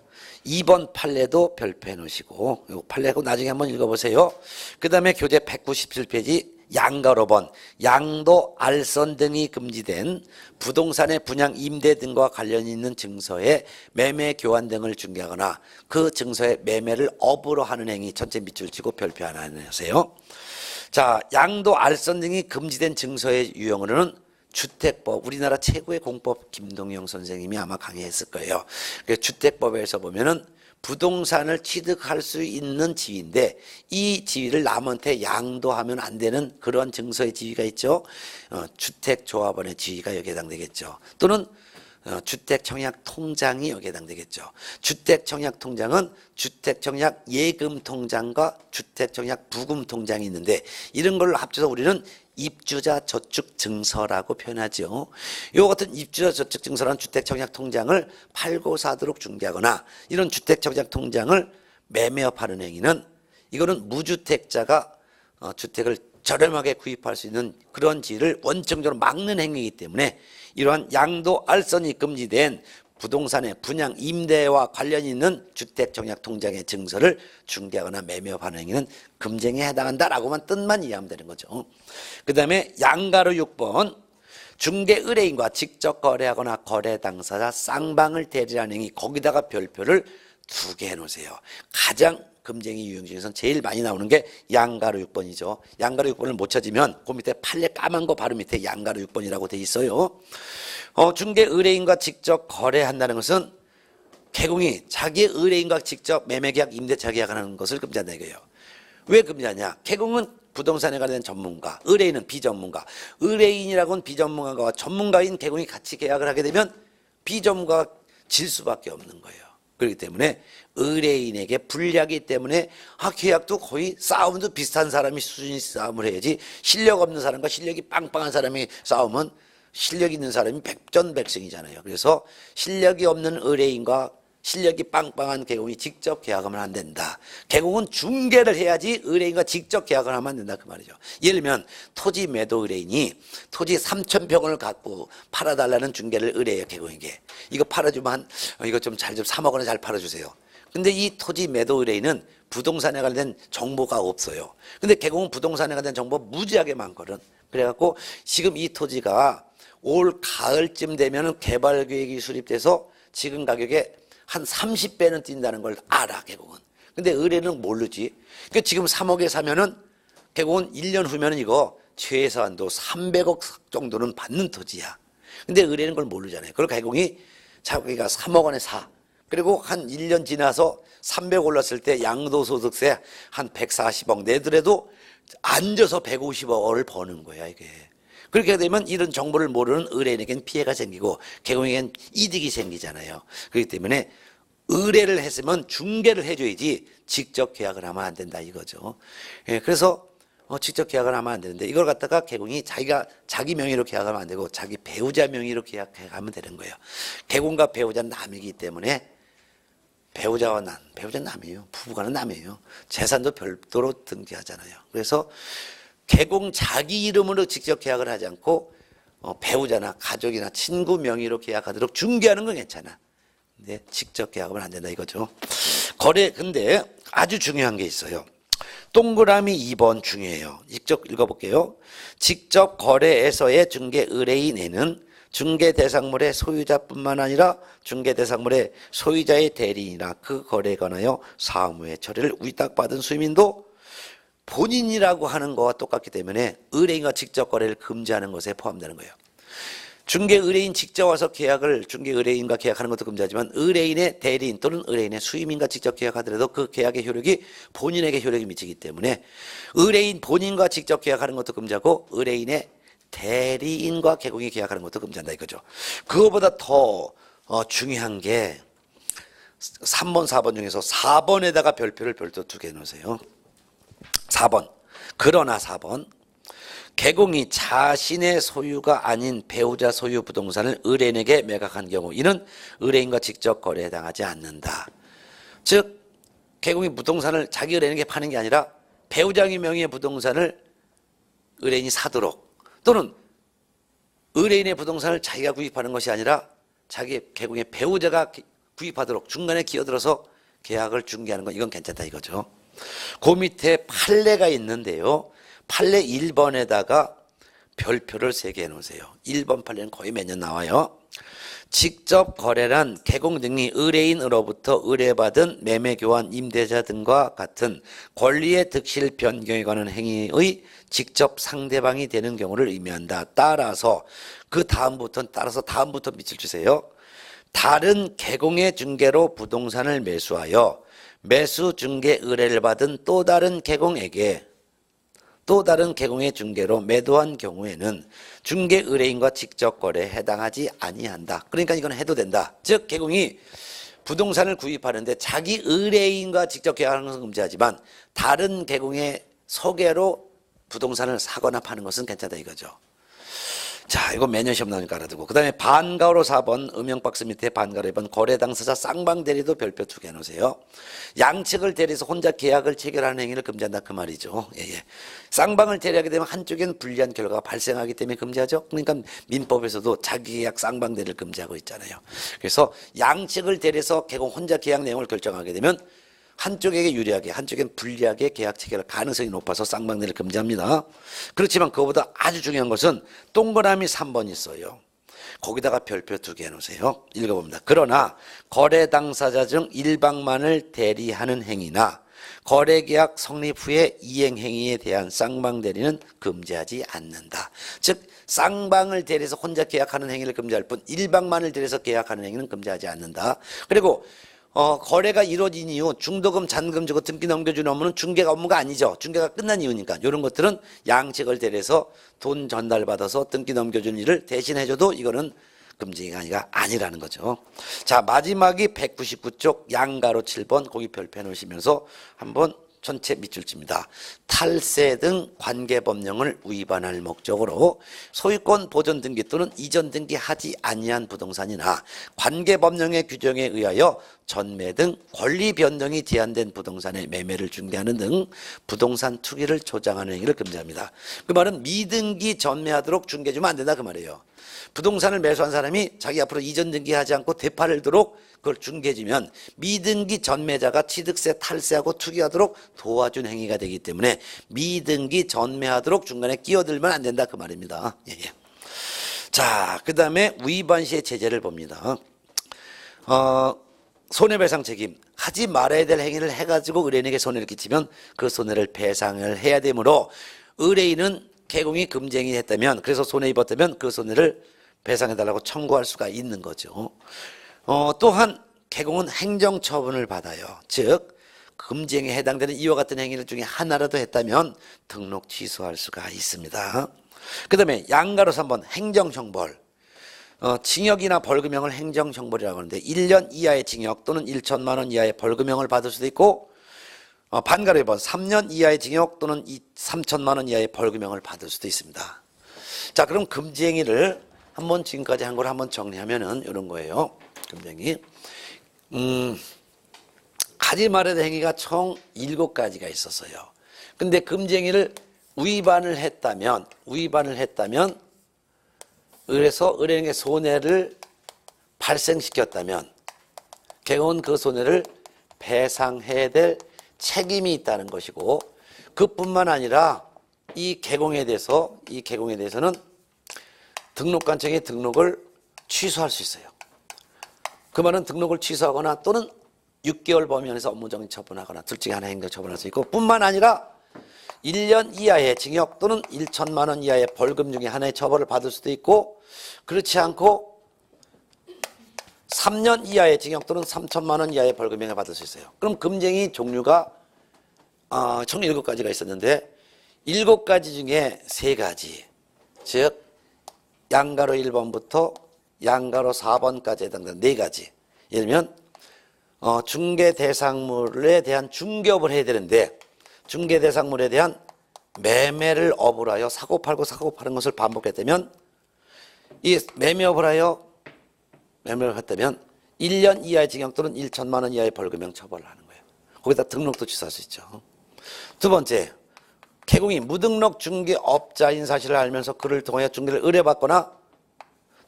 2번 판례도 별표해 놓으시고, 이 판례고 나중에 한번 읽어보세요. 그 다음에 교재 197페이지 양가로 번 양도, 알선 등이 금지된 부동산의 분양, 임대 등과 관련이 있는 증서에 매매, 교환 등을 중개하거나 그 증서에 매매를 업으로 하는 행위. 전체 밑줄 치고 별표 하나 해놓으세요. 자, 양도, 알선 등이 금지된 증서의 유형으로는 주택법, 우리나라 최고의 공법 김동영 선생님이 아마 강의했을 거예요. 주택법에서 보면은 부동산을 취득할 수 있는 지위인데 이 지위를 남한테 양도하면 안 되는 그런 증서의 지위가 있죠. 주택조합원의 지위가 여기에 해당되겠죠. 또는 주택청약통장이 여기에 해당되겠죠. 주택청약통장은 주택청약 예금통장과 주택청약 부금통장이 있는데 이런 걸 합쳐서 우리는 입주자 저축 증서라고 표현하죠. 이 같은 입주자 저축 증서라는 주택청약 통장을 팔고 사도록 중개하거나 이런 주택청약 통장을 매매업하는 행위는, 이거는 무주택자가 주택을 저렴하게 구입할 수 있는 그런 지위를 원칙적으로 막는 행위이기 때문에 이러한 양도, 알선이 금지된 부동산의 분양 임대와 관련이 있는 주택청약통장의 증서를 중개하거나 매매하는 행위는 금쟁에 해당한다라고만 뜻만 이해하면 되는 거죠. 그 다음에 양가로 6번 중개 의뢰인과 직접 거래하거나 거래 당사자 쌍방을 대리하는 행위, 거기다가 별표를 2개 해놓으세요. 가장 금쟁이 유형 중에서는 제일 많이 나오는 게 양가로 6번이죠. 양가로 6번을 못 찾으면 그 밑에 판례 까만 거 바로 밑에 양가로 6번이라고 돼 있어요. 중개 의뢰인과 직접 거래한다는 것은 개공이 자기 의뢰인과 직접 매매계약, 임대차 계약하는 것을 금지한다 이거예요. 왜 금지하냐? 개공은 부동산에 관련된 전문가, 의뢰인은 비전문가. 의뢰인이라고는 비전문가와 전문가인 개공이 같이 계약을 하게 되면 비전문가가 질 수밖에 없는 거예요. 그렇기 때문에 의뢰인에게 불리하기 때문에 계약도 거의 싸움도 비슷한 사람이 수준이 싸움을 해야지, 실력 없는 사람과 실력이 빵빵한 사람이 싸우면 실력 있는 사람이 백전백승이잖아요. 그래서 실력이 없는 의뢰인과 실력이 빵빵한 개공이 직접 계약하면 안 된다. 개공은 중개를 해야지 의뢰인과 직접 계약을 하면 안 된다 그 말이죠. 예를 들면 토지 매도 의뢰인이 토지 3,000평을 갖고 팔아달라는 중개를 의뢰해요. 개공에게 이거 팔아주면 이거 좀 잘 좀 3억 원에 잘 팔아주세요. 근데 이 토지 매도 의뢰인은 부동산에 관련된 정보가 없어요. 근데 개공은 부동산에 관련된 정보 무지하게 많거든. 그래갖고 지금 이 토지가 올 가을쯤 되면 개발 계획이 수립돼서 지금 가격에 한 30배는 뛴다는 걸 알아, 개공은. 근데 의뢰는 모르지. 그러니까 지금 3억에 사면은 개공은 1년 후면은 이거 최소한도 300억 정도는 받는 토지야. 근데 의뢰는 그걸 모르잖아요. 그걸 개공이 자기가 3억 원에 사. 그리고 한 1년 지나서 300 올랐을 때 양도소득세 한 140억 내더라도 앉아서 150억을 버는 거야, 이게. 그렇게 되면 이런 정보를 모르는 의뢰인에게는 피해가 생기고 개공에게는 이득이 생기잖아요. 그렇기 때문에 의뢰를 했으면 중개를 해줘야지 직접 계약을 하면 안 된다 이거죠. 그래서 직접 계약을 하면 안 되는데 이걸 갖다가 개공이 자기 명의로 계약하면 안 되고 자기 배우자 명의로 계약하면 되는 거예요. 개공과 배우자는 남이기 때문에 배우자는 남이에요. 부부간은 남이에요. 재산도 별도로 등기하잖아요. 그래서 개공 자기 이름으로 직접 계약을 하지 않고 배우자나 가족이나 친구 명의로 계약하도록 중개하는 건 괜찮아. 근데 직접 계약하면 안 된다 이거죠. 근데 아주 중요한 게 있어요. 동그라미 2번 중요해요. 직접 읽어볼게요. 직접 거래에서의 중개 의뢰인에는 중개 대상물의 소유자뿐만 아니라 중개 대상물의 소유자의 대리인이나 그 거래에 관하여 사무의 처리를 위탁받은 수임인도 본인이라고 하는 거와 똑같기 때문에 의뢰인과 직접 거래를 금지하는 것에 포함되는 거예요. 중개 의뢰인 직접 와서 중개 의뢰인과 계약하는 것도 금지하지만 의뢰인의 대리인 또는 의뢰인의 수임인과 직접 계약하더라도 그 계약의 효력이 본인에게 효력이 미치기 때문에 의뢰인 본인과 직접 계약하는 것도 금지하고 의뢰인의 대리인과 개공이 계약하는 것도 금지한다 이거죠. 그거보다 더 중요한 게 3번, 4번 중에서 4번에다가 별표를 별도 2개 놓으세요. 4번. 그러나 4번. 개공이 자신의 소유가 아닌 배우자 소유 부동산을 의뢰인에게 매각한 경우 이는 의뢰인과 직접 거래에 해당하지 않는다. 즉 개공이 부동산을 자기 의뢰인에게 파는 게 아니라 배우자의 명의의 부동산을 의뢰인이 사도록 또는 의뢰인의 부동산을 자기가 구입하는 것이 아니라 자기 개공의 배우자가 구입하도록 중간에 끼어들어서 계약을 중개하는 건 이건 괜찮다 이거죠. 그 밑에 판례가 있는데요. 판례 1번에다가 별표를 3개 해놓으세요. 1번 판례는 거의 매년 나와요. 직접 거래란 개공 등이 의뢰인으로부터 의뢰받은 매매 교환 임대차 등과 같은 권리의 득실 변경에 관한 행위의 직접 상대방이 되는 경우를 의미한다. 따라서 다음부터 밑줄 주세요. 다른 개공의 중개로 부동산을 매수하여 매수 중개 의뢰를 받은 또 다른 개공의 중개로 매도한 경우에는 중개 의뢰인과 직접 거래에 해당하지 아니한다. 그러니까 이건 해도 된다. 즉 개공이 부동산을 구입하는데 자기 의뢰인과 직접 계약하는 것은 금지하지만 다른 개공의 소개로 부동산을 사거나 파는 것은 괜찮다 이거죠. 자, 이거 매년 시험 나오니까 알아두고. 그 다음에 반가로 4번, 음영박스 밑에 반가로 2번, 거래 당사자 쌍방 대리도 별표 2개 해놓으세요. 양측을 대리해서 혼자 계약을 체결하는 행위를 금지한다 그 말이죠. 예. 쌍방을 대리하게 되면 한쪽에는 불리한 결과가 발생하기 때문에 금지하죠. 그러니까 민법에서도 자기계약 쌍방 대리를 금지하고 있잖아요. 그래서 양측을 대리해서 개공 혼자 계약 내용을 결정하게 되면 한쪽에게 유리하게 한쪽에는 불리하게 계약 체결할 가능성이 높아서 쌍방대리를 금지합니다. 그렇지만 그거보다 아주 중요한 것은 동그라미 3번 있어요. 거기다가 별표 2개 해놓으세요. 읽어봅니다. 그러나 거래 당사자 중 일방만을 대리하는 행위나 거래계약 성립 후에 이행 행위에 대한 쌍방대리는 금지하지 않는다. 즉 쌍방을 대리해서 혼자 계약하는 행위를 금지할 뿐 일방만을 대리해서 계약하는 행위는 금지하지 않는다. 그리고 거래가 이루어진 이후 중도금, 잔금 주고 등기 넘겨주는 업무는 중개가 업무가 아니죠. 중개가 끝난 이유니까. 이런 것들은 양측을 대리해서 돈 전달받아서 등기 넘겨주는 일을 대신해줘도 이거는 금지가 아니라는 거죠. 자, 마지막이 199쪽 양가로 7번 거기 별표 놓으시면서 한번 전체 밑줄칩니다. 탈세 등 관계법령을 위반할 목적으로 소유권 보존 등기 또는 이전 등기하지 아니한 부동산이나 관계법령의 규정에 의하여 전매 등 권리 변동이 제한된 부동산의 매매를 중개하는 등 부동산 투기를 조장하는 행위를 금지합니다. 그 말은 미등기 전매하도록 중개해주면 안 된다 그 말이에요. 부동산을 매수한 사람이 자기 앞으로 이전 등기하지 않고 되팔을 도록 그걸 중개해주면 미등기 전매자가 취득세 탈세하고 투기하도록 도와준 행위가 되기 때문에 미등기 전매하도록 중간에 끼어들면 안 된다 그 말입니다. 예. 자, 그 다음에 위반 시의 제재를 봅니다. 손해배상 책임 하지 말아야 될 행위를 해가지고 의뢰인에게 손해를 끼치면 그 손해를 배상을 해야 되므로 의뢰인은 개공이 금쟁이 했다면 그래서 손해 입었다면 그 손해를 배상해달라고 청구할 수가 있는 거죠. 또한 개공은 행정처분을 받아요. 즉 금지행위에 해당되는 이와 같은 행위를 중에 하나라도 했다면 등록 취소할 수가 있습니다. 그 다음에 양가로 3번 행정형벌. 징역이나 벌금형을 행정형벌이라고 하는데 1년 이하의 징역 또는 1천만 원 이하의 벌금형을 받을 수도 있고 반가로 2번 3년 이하의 징역 또는 3천만 원 이하의 벌금형을 받을 수도 있습니다. 자, 그럼 금지행위를 한번 지금까지 한 걸 한번 정리하면은 이런 거예요. 금지행위. 하지 말아야 될 행위가 총 7가지가 있었어요. 근데 금지행위를 위반을 했다면 그래서 의뢰인에게 손해를 발생시켰다면 개공은 그 손해를 배상해야 될 책임이 있다는 것이고 그뿐만 아니라 이 개공에 대해서는 등록관청이 등록을 취소할 수 있어요. 그 말은 등록을 취소하거나 또는 6개월 범위 안에서 업무정지 처분하거나 둘 중에 하나 행정 처분할 수 있고 뿐만 아니라 1년 이하의 징역 또는 1천만 원 이하의 벌금 중에 하나의 처벌을 받을 수도 있고 그렇지 않고 3년 이하의 징역 또는 3천만 원 이하의 벌금형을 받을 수 있어요. 그럼 금쟁이 종류가 총 7가지가 있었는데 7가지 중에 3가지 즉 양가로 1번부터 양가로 4번까지 해당되는 4가지 예를 들면 중개 대상물에 대한 중개업을 해야 되는데 중개 대상물에 대한 매매를 업을 하여 사고 팔고 사고 파는 것을 반복했다면 이 매매업을 하여 매매를 했다면 1년 이하의 징역 또는 1천만 원 이하의 벌금형 처벌을 하는 거예요. 거기다 등록도 취소할 수 있죠. 두 번째, 개공이 무등록 중개업자인 사실을 알면서 그를 통하여 중개를 의뢰받거나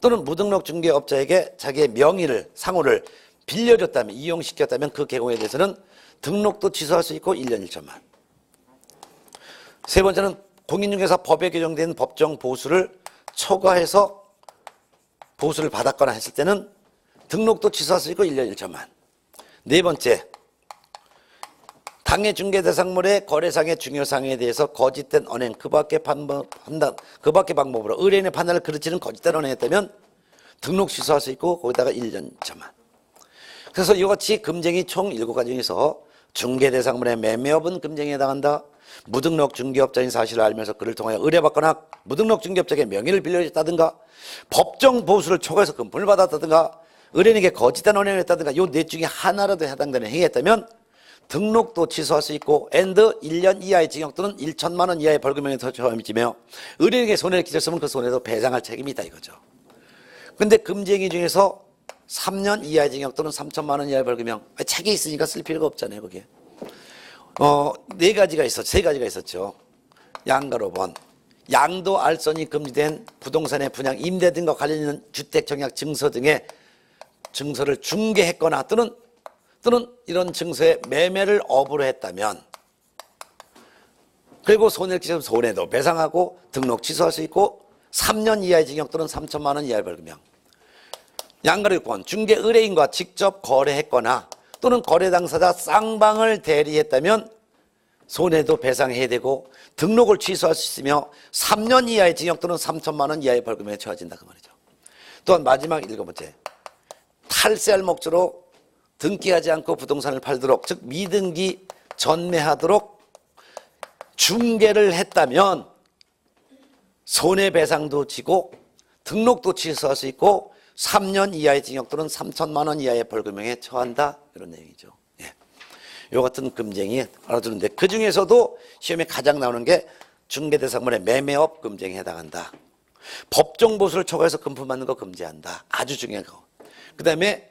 또는 무등록 중개업자에게 자기의 명의를 상호를 빌려줬다면 이용시켰다면 그 개공에 대해서는 등록도 취소할 수 있고 1년 1천만. 세 번째는 공인중개사 법에 규정된 법정 보수를 초과해서 보수를 받았거나 했을 때는 등록도 취소할 수 있고 1년 1천만. 네 번째, 당해 중개 대상물의 거래상의 중요상에 대해서 거짓된 언행 그 밖의 방법으로 의뢰인의 판단을 그르치는 거짓된 언행했다면 등록 취소할 수 있고 거기다가 1년 1천만. 그래서 이같이 금쟁이 총 7가지 중에서 중개 대상물의 매매업은 금쟁이에 해당한다. 무등록 중개업자인 사실을 알면서 그를 통하여 의뢰받거나 무등록 중개업자에게 명의를 빌려줬다든가 법정 보수를 초과해서 금품을 받았다든가 의뢰인에게 거짓된 언행을 했다든가 이 넷 중에 하나라도 해당되는 행위했다면 등록도 취소할 수 있고 and 1년 이하의 징역 또는 1천만 원 이하의 벌금형에 처함이지며 의뢰인에게 손해를 끼쳤으면 그 손해도 배상할 책임이 있다 이거죠. 근데 금지행위 중에서 3년 이하의 징역 또는 3천만 원 이하의 벌금형, 책이 있으니까 쓸 필요가 없잖아요 거기에. 세 가지가 있었죠. 양가로번 양도 알선이 금지된 부동산의 분양, 임대 등과 관련 있는 주택 청약 증서 등의 증서를 중개했거나 또는 이런 증서의 매매를 업으로 했다면, 그리고 손해를 끼치면 손해도 배상하고 등록 취소할 수 있고 3년 이하의 징역 또는 3천만 원 이하의 벌금형. 양가 6번 중개 의뢰인과 직접 거래했거나 또는 거래 당사자 쌍방을 대리했다면 손해도 배상해야 되고 등록을 취소할 수 있으며 3년 이하의 징역 또는 3천만 원 이하의 벌금에 처해진다 그 말이죠. 또한 마지막 7번째, 탈세할 목적으로 등기하지 않고 부동산을 팔도록, 즉 미등기 전매하도록 중개를 했다면 손해배상도 지고 등록도 취소할 수 있고 3년 이하의 징역 또는 3천만 원 이하의 벌금형에 처한다 이런 내용이죠. 예. 요 같은 금쟁이 알아두는데 그 중에서도 시험에 가장 나오는 게 중개대상물의 매매업 금쟁에 해당한다. 법정보수를 초과해서 금품받는 거 금지한다. 아주 중요한 거. 그 다음에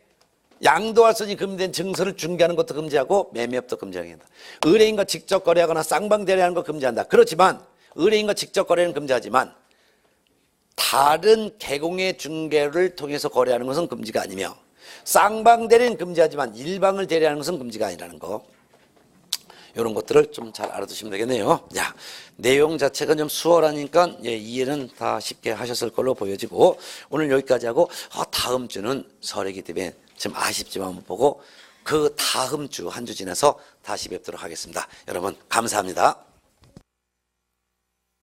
양도할선이 금지된 증서를 중개하는 것도 금지하고 매매업도 금지한다. 의뢰인과 직접 거래하거나 쌍방 대리하는 거 금지한다. 그렇지만 의뢰인과 직접 거래는 금지하지만 다른 개공의 중개를 통해서 거래하는 것은 금지가 아니며 쌍방 대리는 금지하지만 일방을 대리하는 것은 금지가 아니라는 거. 이런 것들을 좀 잘 알아두시면 되겠네요. 야, 내용 자체가 좀 수월하니까 이해는 다 쉽게 하셨을 걸로 보여지고 오늘 여기까지 하고 다음 주는 설이기 때문에 좀 아쉽지만 한번 보고 그 다음 주 한 주 지나서 다시 뵙도록 하겠습니다. 여러분 감사합니다.